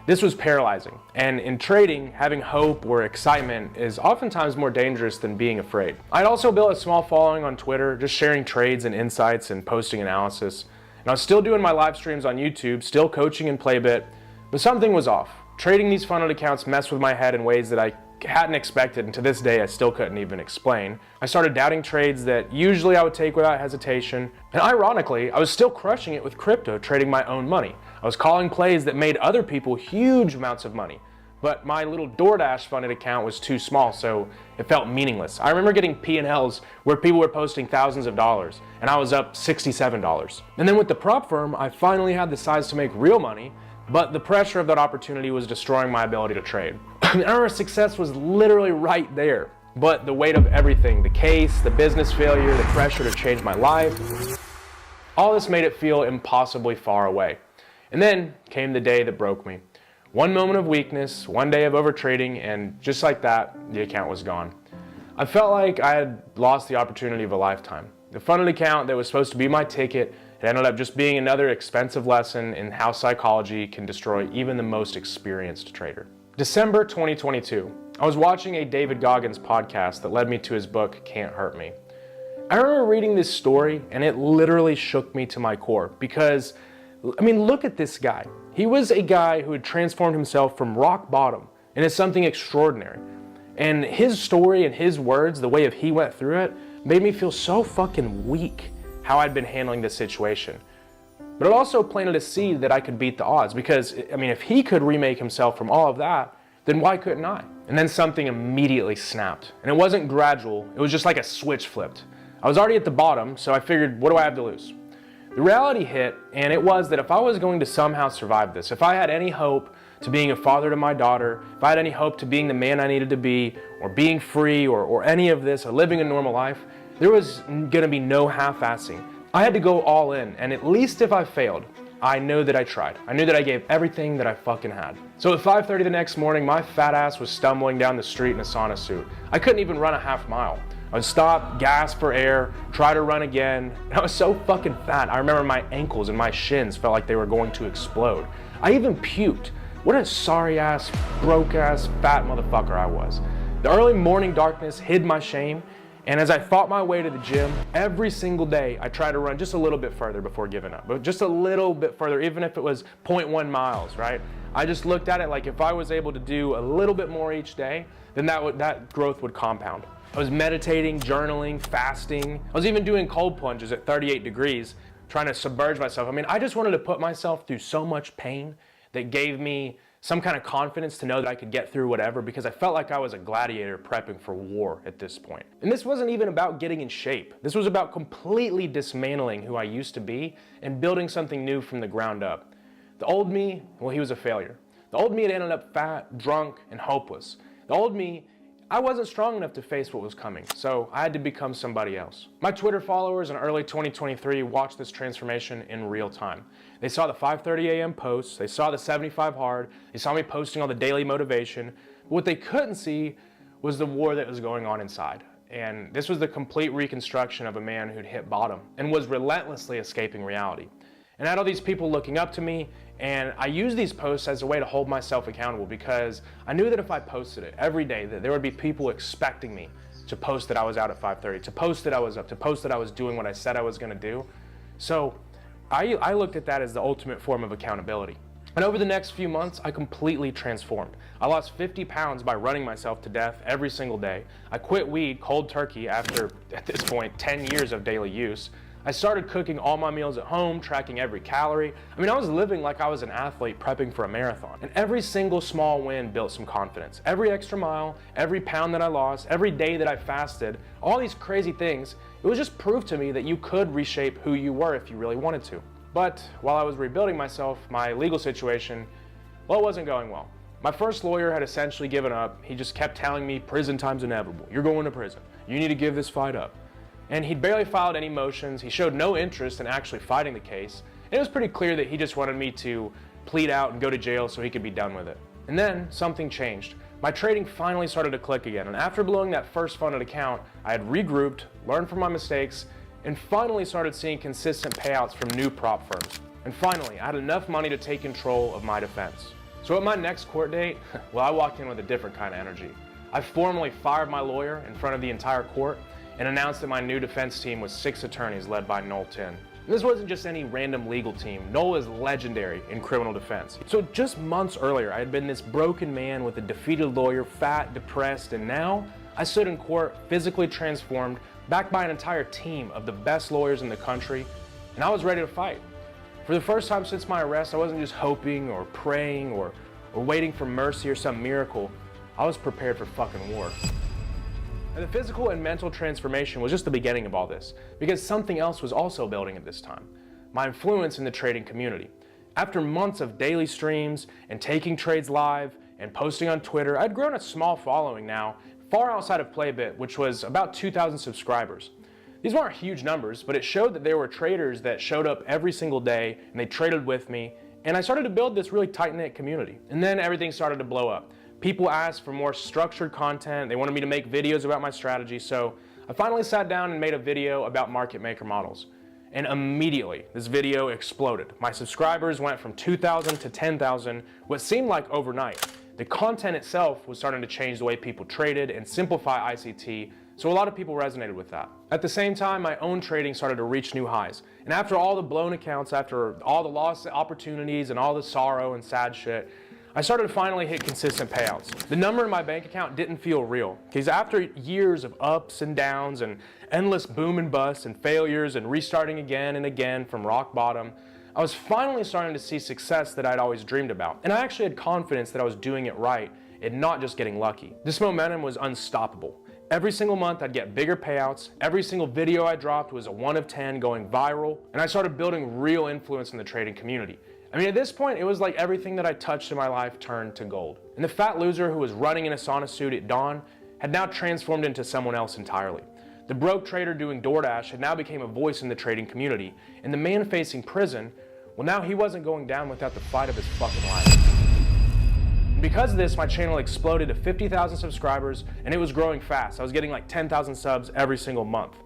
This was paralyzing, and in trading, having hope or excitement is oftentimes more dangerous than being afraid. I'd also built a small following on Twitter, just sharing trades and insights and posting analysis. And I was still doing my live streams on YouTube, still coaching in Playbit, but something was off. Trading these funded accounts messed with my head in ways that I hadn't expected, and to this day I still couldn't even explain. I started doubting trades that usually I would take without hesitation, and ironically, I was still crushing it with crypto, trading my own money. I was calling plays that made other people huge amounts of money, but my little DoorDash funded account was too small, so it felt meaningless. I remember getting P&Ls where people were posting thousands of dollars, and I was up $67. And then with the prop firm, I finally had the size to make real money, but the pressure of that opportunity was destroying my ability to trade. Our success was literally right there, but the weight of everything, the case, the business failure, the pressure to change my life, all this made it feel impossibly far away. And then came the day that broke me. One moment of weakness, one day of overtrading, and just like that, the account was gone. I felt like I had lost the opportunity of a lifetime. The funded account that was supposed to be my ticket, it ended up just being another expensive lesson in how psychology can destroy even the most experienced trader. December 2022, I was watching a David Goggins podcast that led me to his book, Can't Hurt Me. I remember reading this story and it literally shook me to my core because, I mean, look at this guy. He was a guy who had transformed himself from rock bottom into something extraordinary. And his story and his words, the way of he went through it, made me feel so fucking weak how I'd been handling this situation. But it also planted a seed that I could beat the odds because, I mean, if he could remake himself from all of that, then why couldn't I? And then something immediately snapped. And it wasn't gradual, it was just like a switch flipped. I was already at the bottom, so I figured, what do I have to lose? The reality hit, and it was that if I was going to somehow survive this, if I had any hope to being a father to my daughter, if I had any hope to being the man I needed to be, or being free, or any of this, or living a normal life, there was gonna be no half-assing. I had to go all in, and at least if I failed, I know that I tried. I knew that I gave everything that I fucking had. So at 5:30 the next morning, my fat ass was stumbling down the street in a sauna suit. I couldn't even run a half mile. I would stop, gasp for air, try to run again, and I was so fucking fat. I remember my ankles and my shins felt like they were going to explode. I even puked. What a sorry ass, broke ass, fat motherfucker I was. The early morning darkness hid my shame, and as I fought my way to the gym, every single day I tried to run just a little bit further before giving up, but just a little bit further, even if it was 0.1 miles, right? I just looked at it like if I was able to do a little bit more each day, then that growth would compound. I was meditating, journaling, fasting. I was even doing cold plunges at 38 degrees, trying to submerge myself. I mean, I just wanted to put myself through so much pain that gave me some kind of confidence to know that I could get through whatever, because I felt like I was a gladiator prepping for war at this point. And this wasn't even about getting in shape. This was about completely dismantling who I used to be and building something new from the ground up. The old me, well, he was a failure. The old me had ended up fat, drunk, and hopeless. The old me, I wasn't strong enough to face what was coming, so I had to become somebody else. My Twitter followers in early 2023 watched this transformation in real time. They saw the 5:30 a.m. posts, they saw the 75 hard, they saw me posting all the daily motivation. But what they couldn't see was the war that was going on inside. And this was the complete reconstruction of a man who'd hit bottom and was relentlessly escaping reality. And I had all these people looking up to me, and I used these posts as a way to hold myself accountable because I knew that if I posted it every day, that there would be people expecting me to post that I was out at 5:30, to post that I was up, to post that I was doing what I said I was gonna do. So I looked at that as the ultimate form of accountability. And over the next few months, I completely transformed. I lost 50 pounds by running myself to death every single day. I quit weed cold turkey after, at this point, 10 years of daily use. I started cooking all my meals at home, tracking every calorie. I mean, I was living like I was an athlete prepping for a marathon. And every single small win built some confidence. Every extra mile, every pound that I lost, every day that I fasted, all these crazy things, it was just proof to me that you could reshape who you were if you really wanted to. But while I was rebuilding myself, my legal situation, well, it wasn't going well. My first lawyer had essentially given up. He just kept telling me prison time's inevitable. You're going to prison. You need to give this fight up. And he'd barely filed any motions. He showed no interest in actually fighting the case. And it was pretty clear that he just wanted me to plead out and go to jail so he could be done with it. And then something changed. My trading finally started to click again. And after blowing that first funded account, I had regrouped, learned from my mistakes, and finally started seeing consistent payouts from new prop firms. And finally, I had enough money to take control of my defense. So at my next court date, well, I walked in with a different kind of energy. I formally fired my lawyer in front of the entire court and announced that my new defense team was 6 attorneys led by Noel Tin. And this wasn't just any random legal team. Noel is legendary in criminal defense. So just months earlier, I had been this broken man with a defeated lawyer, fat, depressed, and now I stood in court, physically transformed, backed by an entire team of the best lawyers in the country, and I was ready to fight. For the first time since my arrest, I wasn't just hoping or praying or waiting for mercy or some miracle. I was prepared for fucking war. And the physical and mental transformation was just the beginning of all this, because something else was also building at this time: my influence in the trading community. After months of daily streams and taking trades live and posting on Twitter, I'd grown a small following now, far outside of Playbit, which was about 2,000 subscribers. These weren't huge numbers, but it showed that there were traders that showed up every single day and they traded with me, and I started to build this really tight-knit community. And then everything started to blow up. People asked for more structured content. They wanted me to make videos about my strategy, so I finally sat down and made a video about market maker models. And immediately, this video exploded. My subscribers went from 2,000 to 10,000, what seemed like overnight. The content itself was starting to change the way people traded and simplify ICT, so a lot of people resonated with that. At the same time, my own trading started to reach new highs. And after all the blown accounts, after all the lost opportunities and all the sorrow and sad shit, I started to finally hit consistent payouts. The number in my bank account didn't feel real, because after years of ups and downs and endless boom and bust and failures and restarting again and again from rock bottom, I was finally starting to see success that I'd always dreamed about. And I actually had confidence that I was doing it right and not just getting lucky. This momentum was unstoppable. Every single month I'd get bigger payouts. Every single video I dropped was a 1 of 10 going viral. And I started building real influence in the trading community. I mean, at this point, it was like everything that I touched in my life turned to gold. And the fat loser who was running in a sauna suit at dawn had now transformed into someone else entirely. The broke trader doing DoorDash had now become a voice in the trading community. And the man facing prison, well, now he wasn't going down without the fight of his fucking life. And because of this, my channel exploded to 50,000 subscribers, and it was growing fast. I was getting like 10,000 subs every single month.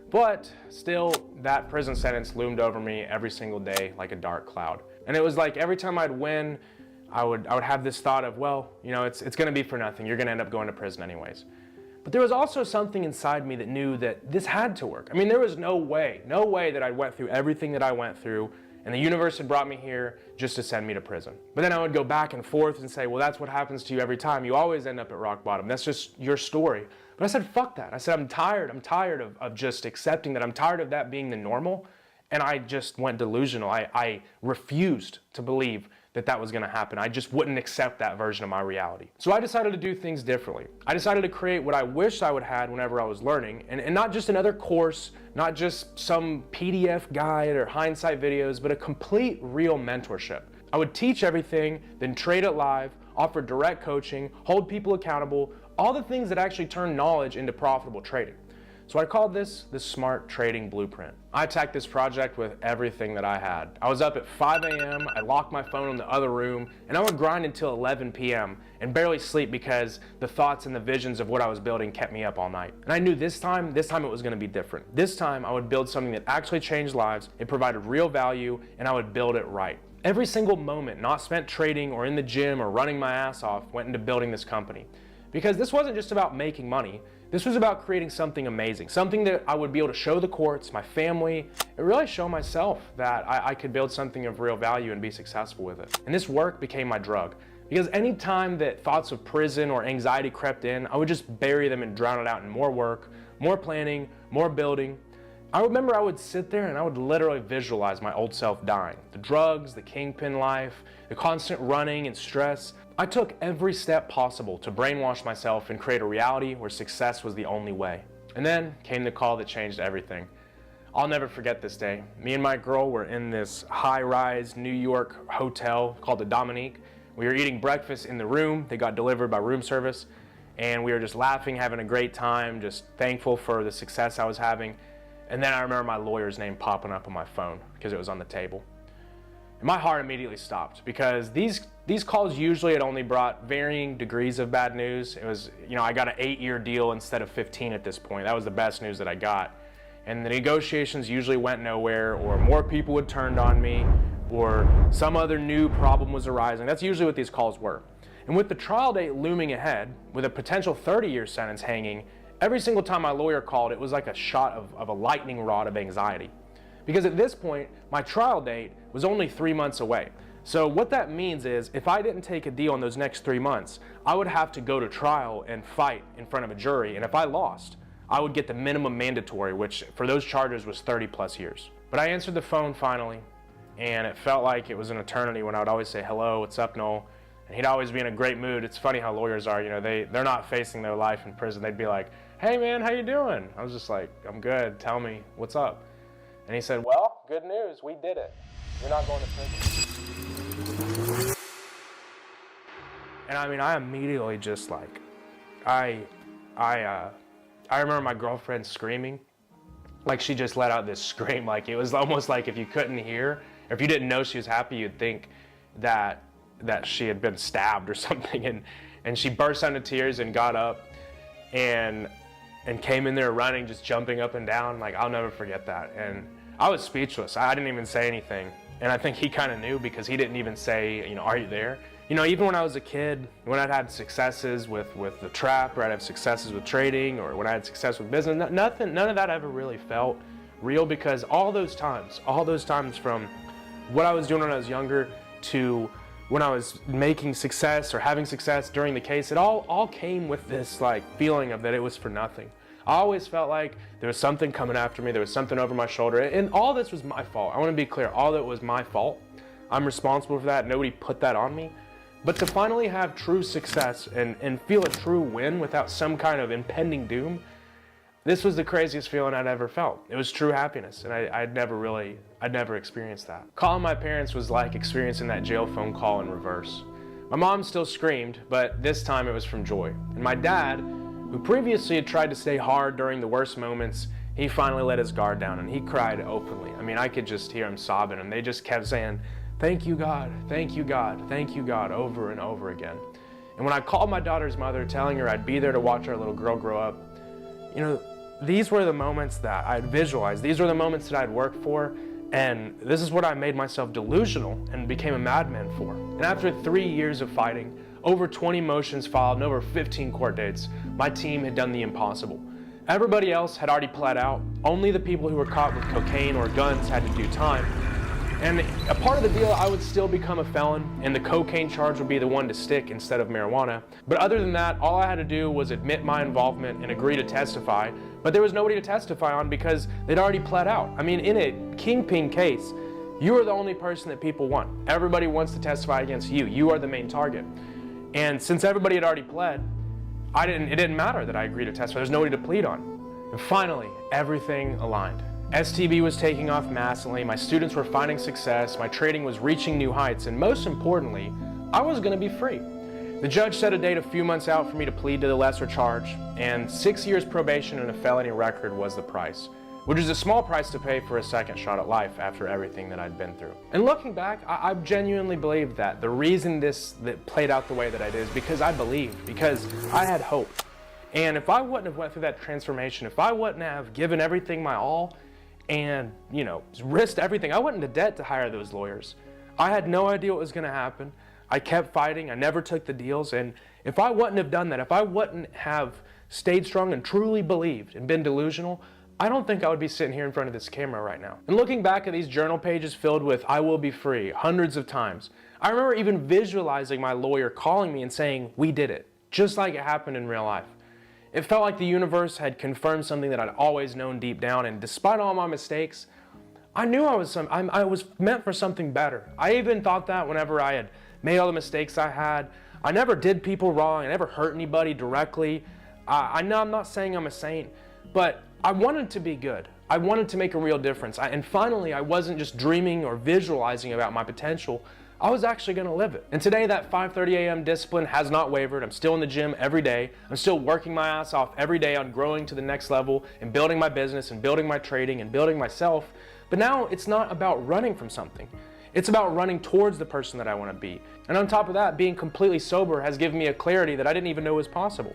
But still, that prison sentence loomed over me every single day like a dark cloud. And it was like every time I'd win, I would have this thought of, well, you know, it's gonna be for nothing. You're gonna end up going to prison anyways. But there was also something inside me that knew that this had to work. I mean, there was no way that I went through everything that I went through and the universe had brought me here just to send me to prison. But then I would go back and forth and say, well, that's what happens to you every time. You always end up at rock bottom. That's just your story. But I said, fuck that. I said, I'm tired of just accepting that. I'm tired of that being the normal. And I just went delusional. I refused to believe that that was gonna happen. I just wouldn't accept that version of my reality. So I decided to do things differently. I decided to create what I wished I would have had whenever I was learning, and not just another course, not just some PDF guide or hindsight videos, but a complete real mentorship. I would teach everything, then trade it live, offer direct coaching, hold people accountable, all the things that actually turn knowledge into profitable trading. So I called this the Smart Trading Blueprint. I attacked this project with everything that I had. I was up at 5 a.m., I locked my phone in the other room, and I would grind until 11 p.m. and barely sleep because the thoughts and the visions of what I was building kept me up all night. And I knew this time it was gonna be different. This time I would build something that actually changed lives, it provided real value, and I would build it right. Every single moment not spent trading or in the gym or running my ass off went into building this company. Because this wasn't just about making money, this was about creating something amazing, something that I would be able to show the courts, my family, and really show myself that I could build something of real value and be successful with it. And this work became my drug. Because any time that thoughts of prison or anxiety crept in, I would just bury them and drown it out in more work, more planning, more building. I remember I would sit there and I would literally visualize my old self dying. The drugs, the kingpin life, the constant running and stress. I took every step possible to brainwash myself and create a reality where success was the only way. And then came the call that changed everything. I'll never forget this day. Me and my girl were in this high-rise New York hotel called the Dominique. We were eating breakfast in the room. They got delivered by room service. And we were just laughing, having a great time, just thankful for the success I was having. And then I remember my lawyer's name popping up on my phone because it was on the table. And my heart immediately stopped because these calls usually had only brought varying degrees of bad news. It was, you know, I got an 8-year deal instead of 15 at this point. That was the best news that I got. And the negotiations usually went nowhere, or more people had turned on me, or some other new problem was arising. That's usually what these calls were. And with the trial date looming ahead, with a potential 30-year sentence hanging, every single time my lawyer called, it was like a shot of a lightning rod of anxiety. Because at this point, my trial date was only 3 months away. So what that means is, if I didn't take a deal in those next 3 months, I would have to go to trial and fight in front of a jury, and if I lost, I would get the minimum mandatory, which for those charges was 30+ years. But I answered the phone finally, and it felt like it was an eternity when I would always say, "Hello, what's up, Noel?" And he'd always be in a great mood. It's funny how lawyers are, you know, they're not facing their life in prison. They'd be like, "Hey man, how you doing?" I was just like, "I'm good, tell me, what's up?" And he said, "Well, good news, we did it. You're not going to prison." And I mean, I immediately just like, I remember my girlfriend screaming. Like she just let out this scream. Like it was almost like if you couldn't hear, or if you didn't know she was happy, you'd think that she had been stabbed or something. And she burst into tears and got up and came in there running, just jumping up and down. Like I'll never forget that. And I was speechless. I didn't even say anything. And I think he kind of knew, because he didn't even say, you know, "Are you there?" You know, even when I was a kid, when I'd had successes with the trap, or I'd have successes with trading, or when I had success with business, none of that ever really felt real, because all those times from what I was doing when I was younger to when I was making success or having success during the case, it all came with this like feeling of that it was for nothing. I always felt like there was something coming after me, there was something over my shoulder, and all this was my fault. I want to be clear, all that was my fault. I'm responsible for that. Nobody put that on me. But to finally have true success and feel a true win without some kind of impending doom, this was the craziest feeling I'd ever felt. It was true happiness, and I'd never experienced that. Calling my parents was like experiencing that jail phone call in reverse. My mom still screamed, but this time it was from joy. And my dad, who previously had tried to stay hard during the worst moments, he finally let his guard down and he cried openly. I mean, I could just hear him sobbing, and they just kept saying, "Thank you, God, thank you, God, thank you, God," over and over again. And when I called my daughter's mother, telling her I'd be there to watch our little girl grow up, you know, these were the moments that I'd visualized. These were the moments that I'd worked for, and this is what I made myself delusional and became a madman for. And after 3 years of fighting, over 20 motions filed, and over 15 court dates, my team had done the impossible. Everybody else had already pled out. Only the people who were caught with cocaine or guns had to do time. And a part of the deal, I would still become a felon, and the cocaine charge would be the one to stick instead of marijuana. But other than that, all I had to do was admit my involvement and agree to testify. But there was nobody to testify on because they'd already pled out. I mean, in a kingpin case, you are the only person that people want. Everybody wants to testify against you. You are the main target. And since everybody had already pled, it didn't matter that I agreed to testify. There's nobody to plead on. And finally, everything aligned. STB was taking off massively, my students were finding success, my trading was reaching new heights, and most importantly, I was going to be free. The judge set a date a few months out for me to plead to the lesser charge, and 6 years probation and a felony record was the price, which is a small price to pay for a second shot at life after everything that I'd been through. And looking back, I genuinely believe that the reason that played out the way that I did is because I believed, because I had hope. And if I wouldn't have went through that transformation, if I wouldn't have given everything my all, and, you know, risked everything, I went into debt to hire those lawyers. I had no idea what was going to happen. I kept fighting. I never took the deals. And if I wouldn't have done that, if I wouldn't have stayed strong and truly believed and been delusional, I don't think I would be sitting here in front of this camera right now. And looking back at these journal pages filled with "I will be free" hundreds of times, I remember even visualizing my lawyer calling me and saying, "We did it," just like it happened in real life. It felt like the universe had confirmed something that I'd always known deep down, and despite all my mistakes, I knew I was meant for something better. I even thought that whenever I had made all the mistakes I had. I never did people wrong, I never hurt anybody directly. I know I'm not saying I'm a saint, but I wanted to be good. I wanted to make a real difference. And finally, I wasn't just dreaming or visualizing about my potential. I was actually going to live it. And today, that 5:30 a.m. discipline has not wavered. I'm still in the gym every day. I'm still working my ass off every day on growing to the next level and building my business and building my trading and building myself. But now it's not about running from something. It's about running towards the person that I want to be. And on top of that, being completely sober has given me a clarity that I didn't even know was possible.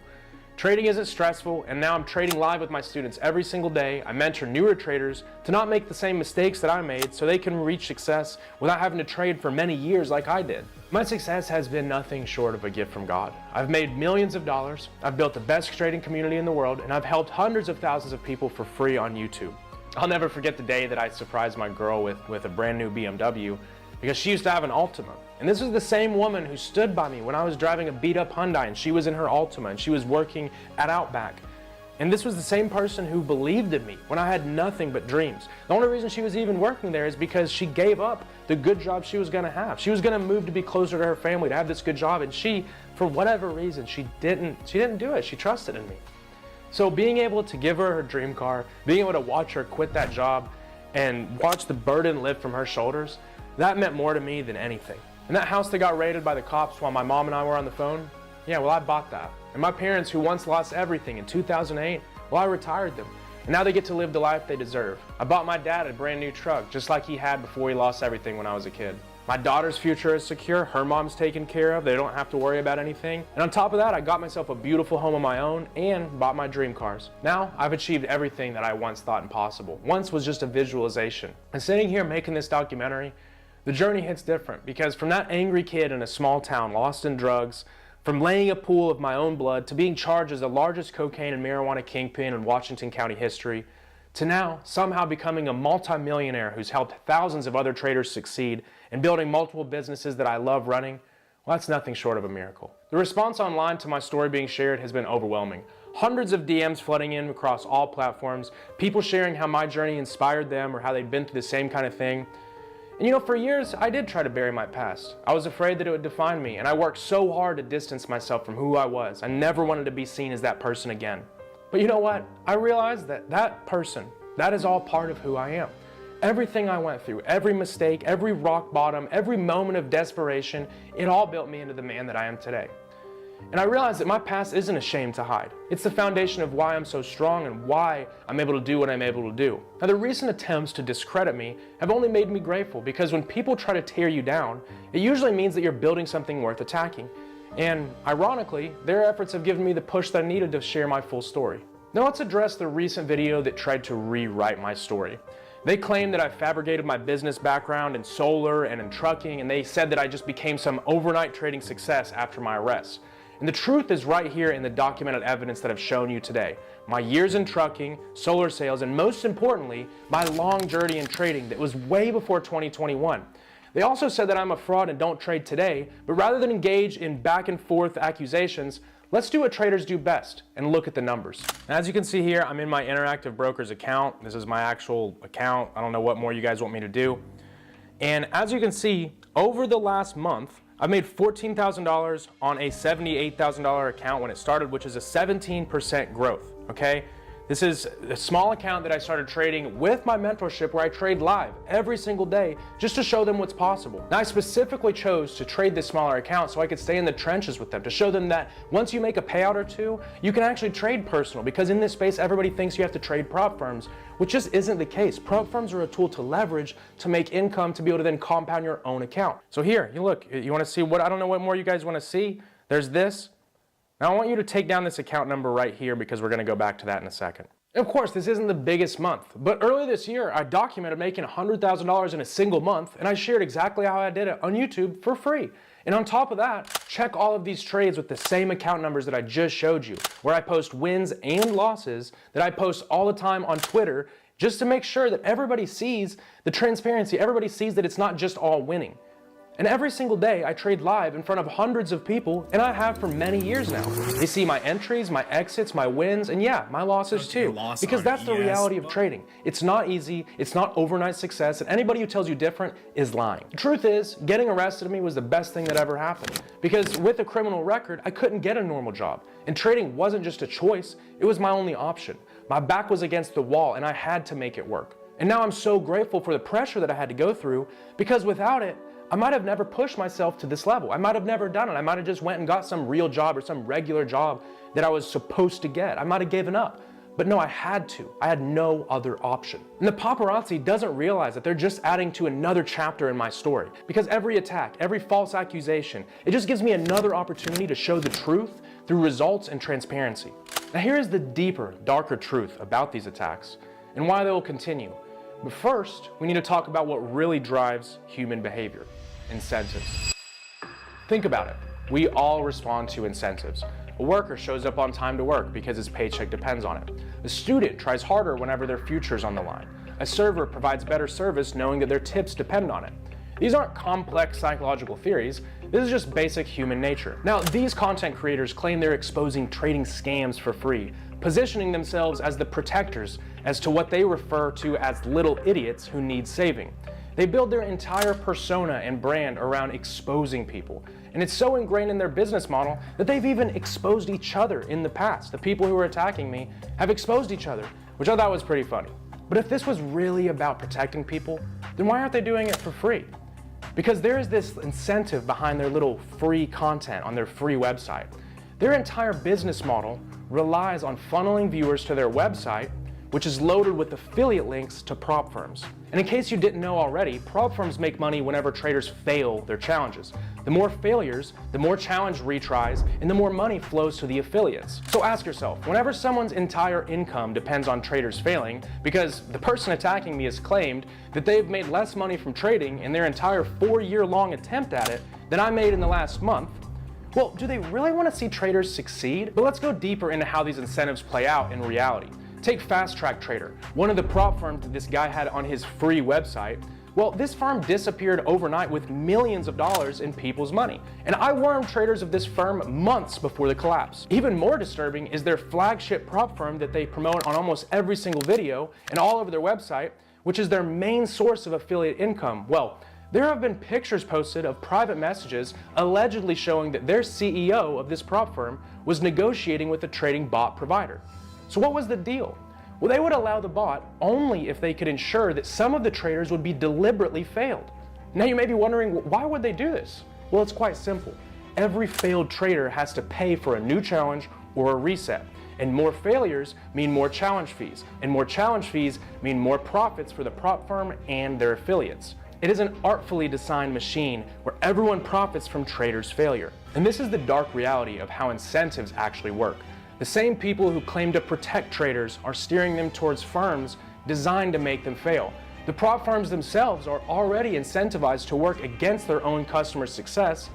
Trading isn't stressful, and now I'm trading live with my students every single day. I mentor newer traders to not make the same mistakes that I made so they can reach success without having to trade for many years like I did. My success has been nothing short of a gift from God. I've made millions of dollars, I've built the best trading community in the world, and I've helped hundreds of thousands of people for free on YouTube. I'll never forget the day that I surprised my girl with a brand new BMW because she used to have an Altima. And this was the same woman who stood by me when I was driving a beat up Hyundai and she was in her Altima and she was working at Outback. And this was the same person who believed in me when I had nothing but dreams. The only reason she was even working there is because she gave up the good job she was gonna have. She was gonna move to be closer to her family, to have this good job, and she, for whatever reason, she didn't do it. She trusted in me. So being able to give her her dream car, being able to watch her quit that job and watch the burden lift from her shoulders, that meant more to me than anything. And that house that got raided by the cops while my mom and I were on the phone, yeah, well, I bought that. And my parents, who once lost everything in 2008, well, I retired them. And now they get to live the life they deserve. I bought my dad a brand new truck, just like he had before he lost everything when I was a kid. My daughter's future is secure, her mom's taken care of, they don't have to worry about anything. And on top of that, I got myself a beautiful home of my own and bought my dream cars. Now, I've achieved everything that I once thought impossible. Once was just a visualization. And sitting here making this documentary, the journey hits different because from that angry kid in a small town lost in drugs, from laying a pool of my own blood to being charged as the largest cocaine and marijuana kingpin in Washington County history, to now somehow becoming a multimillionaire who's helped thousands of other traders succeed and building multiple businesses that I love running, well, that's nothing short of a miracle. The response online to my story being shared has been overwhelming. Hundreds of DMs flooding in across all platforms, people sharing how my journey inspired them or how they'd been through the same kind of thing. And you know, for years, I did try to bury my past. I was afraid that it would define me, and I worked so hard to distance myself from who I was. I never wanted to be seen as that person again. But you know what? I realized that that person, that is all part of who I am. Everything I went through, every mistake, every rock bottom, every moment of desperation, it all built me into the man that I am today. And I realized that my past isn't a shame to hide. It's the foundation of why I'm so strong and why I'm able to do what I'm able to do. Now, the recent attempts to discredit me have only made me grateful because when people try to tear you down, it usually means that you're building something worth attacking. And ironically, their efforts have given me the push that I needed to share my full story. Now let's address the recent video that tried to rewrite my story. They claim that I fabricated my business background in solar and in trucking, and they said that I just became some overnight trading success after my arrest. And the truth is right here in the documented evidence that I've shown you today. My years in trucking, solar sales, and most importantly, my long journey in trading that was way before 2021. They also said that I'm a fraud and don't trade today, but rather than engage in back and forth accusations, let's do what traders do best and look at the numbers. As you can see here, I'm in my Interactive Brokers account. This is my actual account. I don't know what more you guys want me to do. And as you can see, over the last month, I've made $14,000 on a $78,000 account when it started, which is a 17% growth, okay? This is a small account that I started trading with my mentorship where I trade live every single day just to show them what's possible. Now, I specifically chose to trade this smaller account so I could stay in the trenches with them, to show them that once you make a payout or two, you can actually trade personal, because in this space, everybody thinks you have to trade prop firms, which just isn't the case. Prop firms are a tool to leverage, to make income, to be able to then compound your own account. So here, you look, you wanna see what, I don't know what more you guys wanna see. There's this. Now I want you to take down this account number right here because we're gonna go back to that in a second. Of course, this isn't the biggest month, but earlier this year, I documented making $100,000 in a single month, and I shared exactly how I did it on YouTube for free. And on top of that, check all of these trades with the same account numbers that I just showed you, where I post wins and losses that I post all the time on Twitter, just to make sure that everybody sees the transparency, everybody sees that it's not just all winning. And every single day I trade live in front of hundreds of people, and I have for many years now. They see my entries, my exits, my wins, and yeah, my losses too. Because that's the reality of trading. It's not easy, it's not overnight success, and anybody who tells you different is lying. The truth is, getting arrested to me was the best thing that ever happened. Because with a criminal record, I couldn't get a normal job. And trading wasn't just a choice, it was my only option. My back was against the wall, and I had to make it work. And now I'm so grateful for the pressure that I had to go through, because without it, I might have never pushed myself to this level. I might have never done it. I might have just went and got some real job or some regular job that I was supposed to get. I might have given up. But no, I had to. I had no other option. And the paparazzi doesn't realize that they're just adding to another chapter in my story, because every attack, every false accusation, it just gives me another opportunity to show the truth through results and transparency. Now here is the deeper, darker truth about these attacks and why they will continue. But first, we need to talk about what really drives human behavior: incentives. Think about it. We all respond to incentives. A worker shows up on time to work because his paycheck depends on it. A student tries harder whenever their future is on the line. A server provides better service knowing that their tips depend on it. These aren't complex psychological theories. This is just basic human nature. Now, these content creators claim they're exposing trading scams for free, positioning themselves as the protectors as to what they refer to as little idiots who need saving. They build their entire persona and brand around exposing people. And it's so ingrained in their business model that they've even exposed each other in the past. The people who are attacking me have exposed each other, which I thought was pretty funny. But if this was really about protecting people, then why aren't they doing it for free? Because there is this incentive behind their little free content on their free website. Their entire business model relies on funneling viewers to their website, which is loaded with affiliate links to prop firms. And in case you didn't know already, prop firms make money whenever traders fail their challenges. The more failures, the more challenge retries, and the more money flows to the affiliates. So ask yourself, whenever someone's entire income depends on traders failing, because the person attacking me has claimed that they've made less money from trading in their entire 4-year-long attempt at it than I made in the last month, well, do they really want to see traders succeed? But let's go deeper into how these incentives play out in reality. Take Fast Track Trader, one of the prop firms that this guy had on his free website. Well, this firm disappeared overnight with millions of dollars in people's money. And I warned traders of this firm months before the collapse. Even more disturbing is their flagship prop firm that they promote on almost every single video and all over their website, which is their main source of affiliate income. Well, there have been pictures posted of private messages allegedly showing that their CEO of this prop firm was negotiating with a trading bot provider. So what was the deal? Well, they would allow the bot only if they could ensure that some of the traders would be deliberately failed. Now you may be wondering, why would they do this? Well, it's quite simple. Every failed trader has to pay for a new challenge or a reset. And more failures mean more challenge fees. And more challenge fees mean more profits for the prop firm and their affiliates. It is an artfully designed machine where everyone profits from traders' failure. And this is the dark reality of how incentives actually work. The same people who claim to protect traders are steering them towards firms designed to make them fail. The prop firms themselves are already incentivized to work against their own customers' success,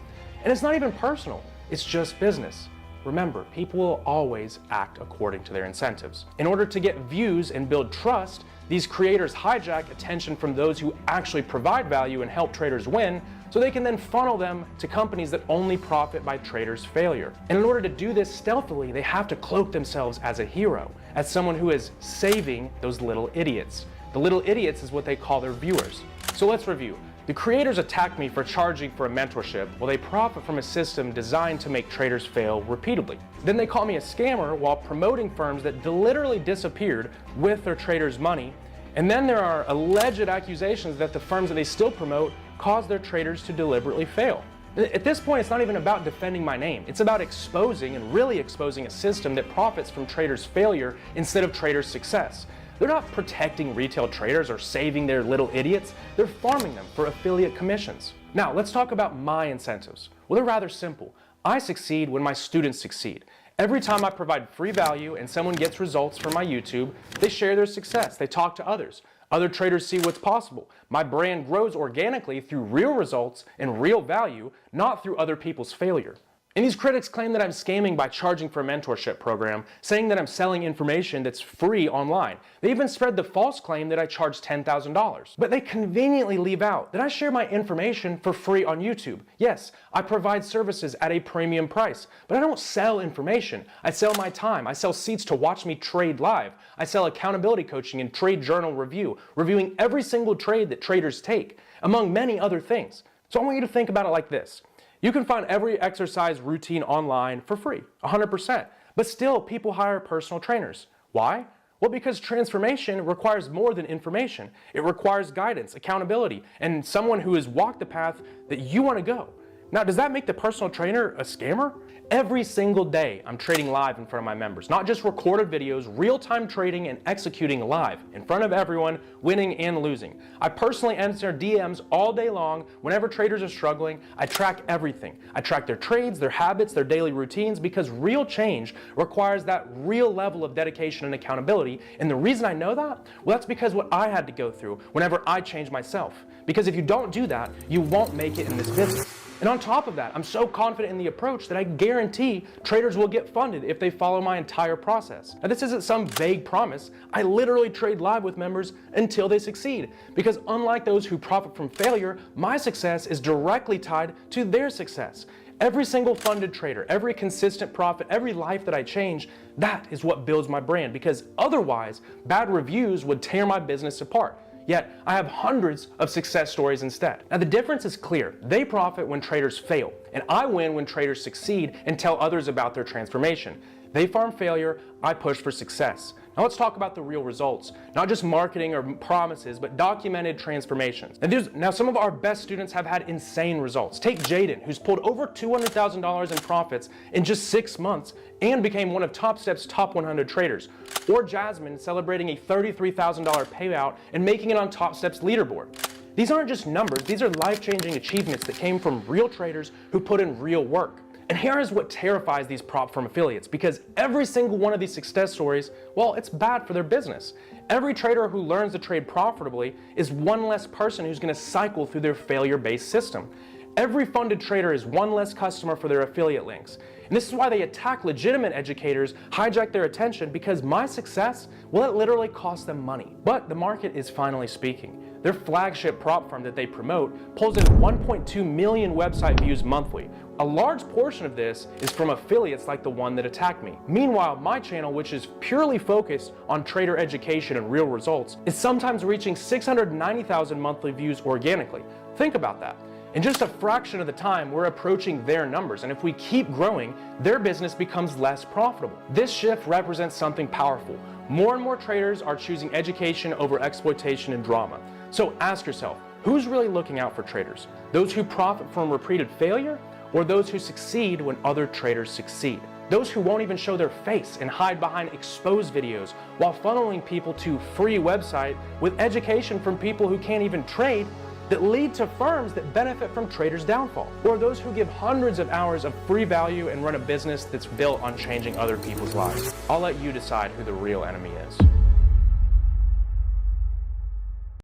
and it's not even personal, it's just business. Remember, people will always act according to their incentives. In order to get views and build trust, these creators hijack attention from those who actually provide value and help traders win, so they can then funnel them to companies that only profit by traders' failure. And in order to do this stealthily, they have to cloak themselves as a hero, as someone who is saving those little idiots. The little idiots is what they call their viewers. So let's review. The creators attacked me for charging for a mentorship, while they profit from a system designed to make traders fail repeatedly. Then they call me a scammer while promoting firms that literally disappeared with their traders' money. And then there are alleged accusations that the firms that they still promote cause their traders to deliberately fail. At this point, it's not even about defending my name. It's about exposing and really exposing a system that profits from traders' failure instead of traders' success. They're not protecting retail traders or saving their little idiots. They're farming them for affiliate commissions. Now, let's talk about my incentives. Well, they're rather simple. I succeed when my students succeed. Every time I provide free value and someone gets results from my YouTube, they share their success. They talk to others. Other traders see what's possible. My brand grows organically through real results and real value, not through other people's failure. And these critics claim that I'm scamming by charging for a mentorship program, saying that I'm selling information that's free online. They even spread the false claim that I charge $10,000. But they conveniently leave out that I share my information for free on YouTube. Yes, I provide services at a premium price, but I don't sell information. I sell my time. I sell seats to watch me trade live. I sell accountability coaching and trade journal review, reviewing every single trade that traders take, among many other things. So I want you to think about it like this. You can find every exercise routine online for free, 100%, but still people hire personal trainers. Why? Well, because transformation requires more than information. It requires guidance, accountability, and someone who has walked the path that you want to go. Now, does that make the personal trainer a scammer? Every single day, I'm trading live in front of my members, not just recorded videos, real-time trading and executing live in front of everyone, winning and losing. I personally answer DMs all day long. Whenever traders are struggling, I track everything. I track their trades, their habits, their daily routines, because real change requires that real level of dedication and accountability. And the reason I know that, well, that's because what I had to go through whenever I changed myself. Because if you don't do that, you won't make it in this business. And on top of that, I'm so confident in the approach that I guarantee traders will get funded if they follow my entire process. Now, this isn't some vague promise. I literally trade live with members until they succeed. Because unlike those who profit from failure, my success is directly tied to their success. Every single funded trader, every consistent profit, every life that I change, that is what builds my brand. Because otherwise, bad reviews would tear my business apart. Yet, I have hundreds of success stories instead. Now, the difference is clear. They profit when traders fail, and I win when traders succeed and tell others about their transformation. They farm failure, I push for success. Now let's talk about the real results. Not just marketing or promises, but documented transformations. Now some of our best students have had insane results. Take Jaden, who's pulled over $200,000 in profits in just 6 months and became one of TopStep's top 100 traders. Or Jasmine, celebrating a $33,000 payout and making it on TopStep's leaderboard. These aren't just numbers, these are life-changing achievements that came from real traders who put in real work. And here is what terrifies these prop firm affiliates, because every single one of these success stories, well, it's bad for their business. Every trader who learns to trade profitably is one less person who's going to cycle through their failure-based system. Every funded trader is one less customer for their affiliate links. And this is why they attack legitimate educators, hijack their attention, because my success, well, it literally costs them money. But the market is finally speaking. Their flagship prop firm that they promote pulls in 1.2 million website views monthly. A large portion of this is from affiliates like the one that attacked me. Meanwhile, my channel, which is purely focused on trader education and real results, is sometimes reaching 690,000 monthly views organically. Think about that. In just a fraction of the time, we're approaching their numbers, and if we keep growing, their business becomes less profitable. This shift represents something powerful. More and more traders are choosing education over exploitation and drama. So ask yourself, who's really looking out for traders? Those who profit from repeated failure, or those who succeed when other traders succeed? Those who won't even show their face and hide behind exposed videos while funneling people to free website with education from people who can't even trade that lead to firms that benefit from traders' downfall? Or those who give hundreds of hours of free value and run a business that's built on changing other people's lives? I'll let you decide who the real enemy is.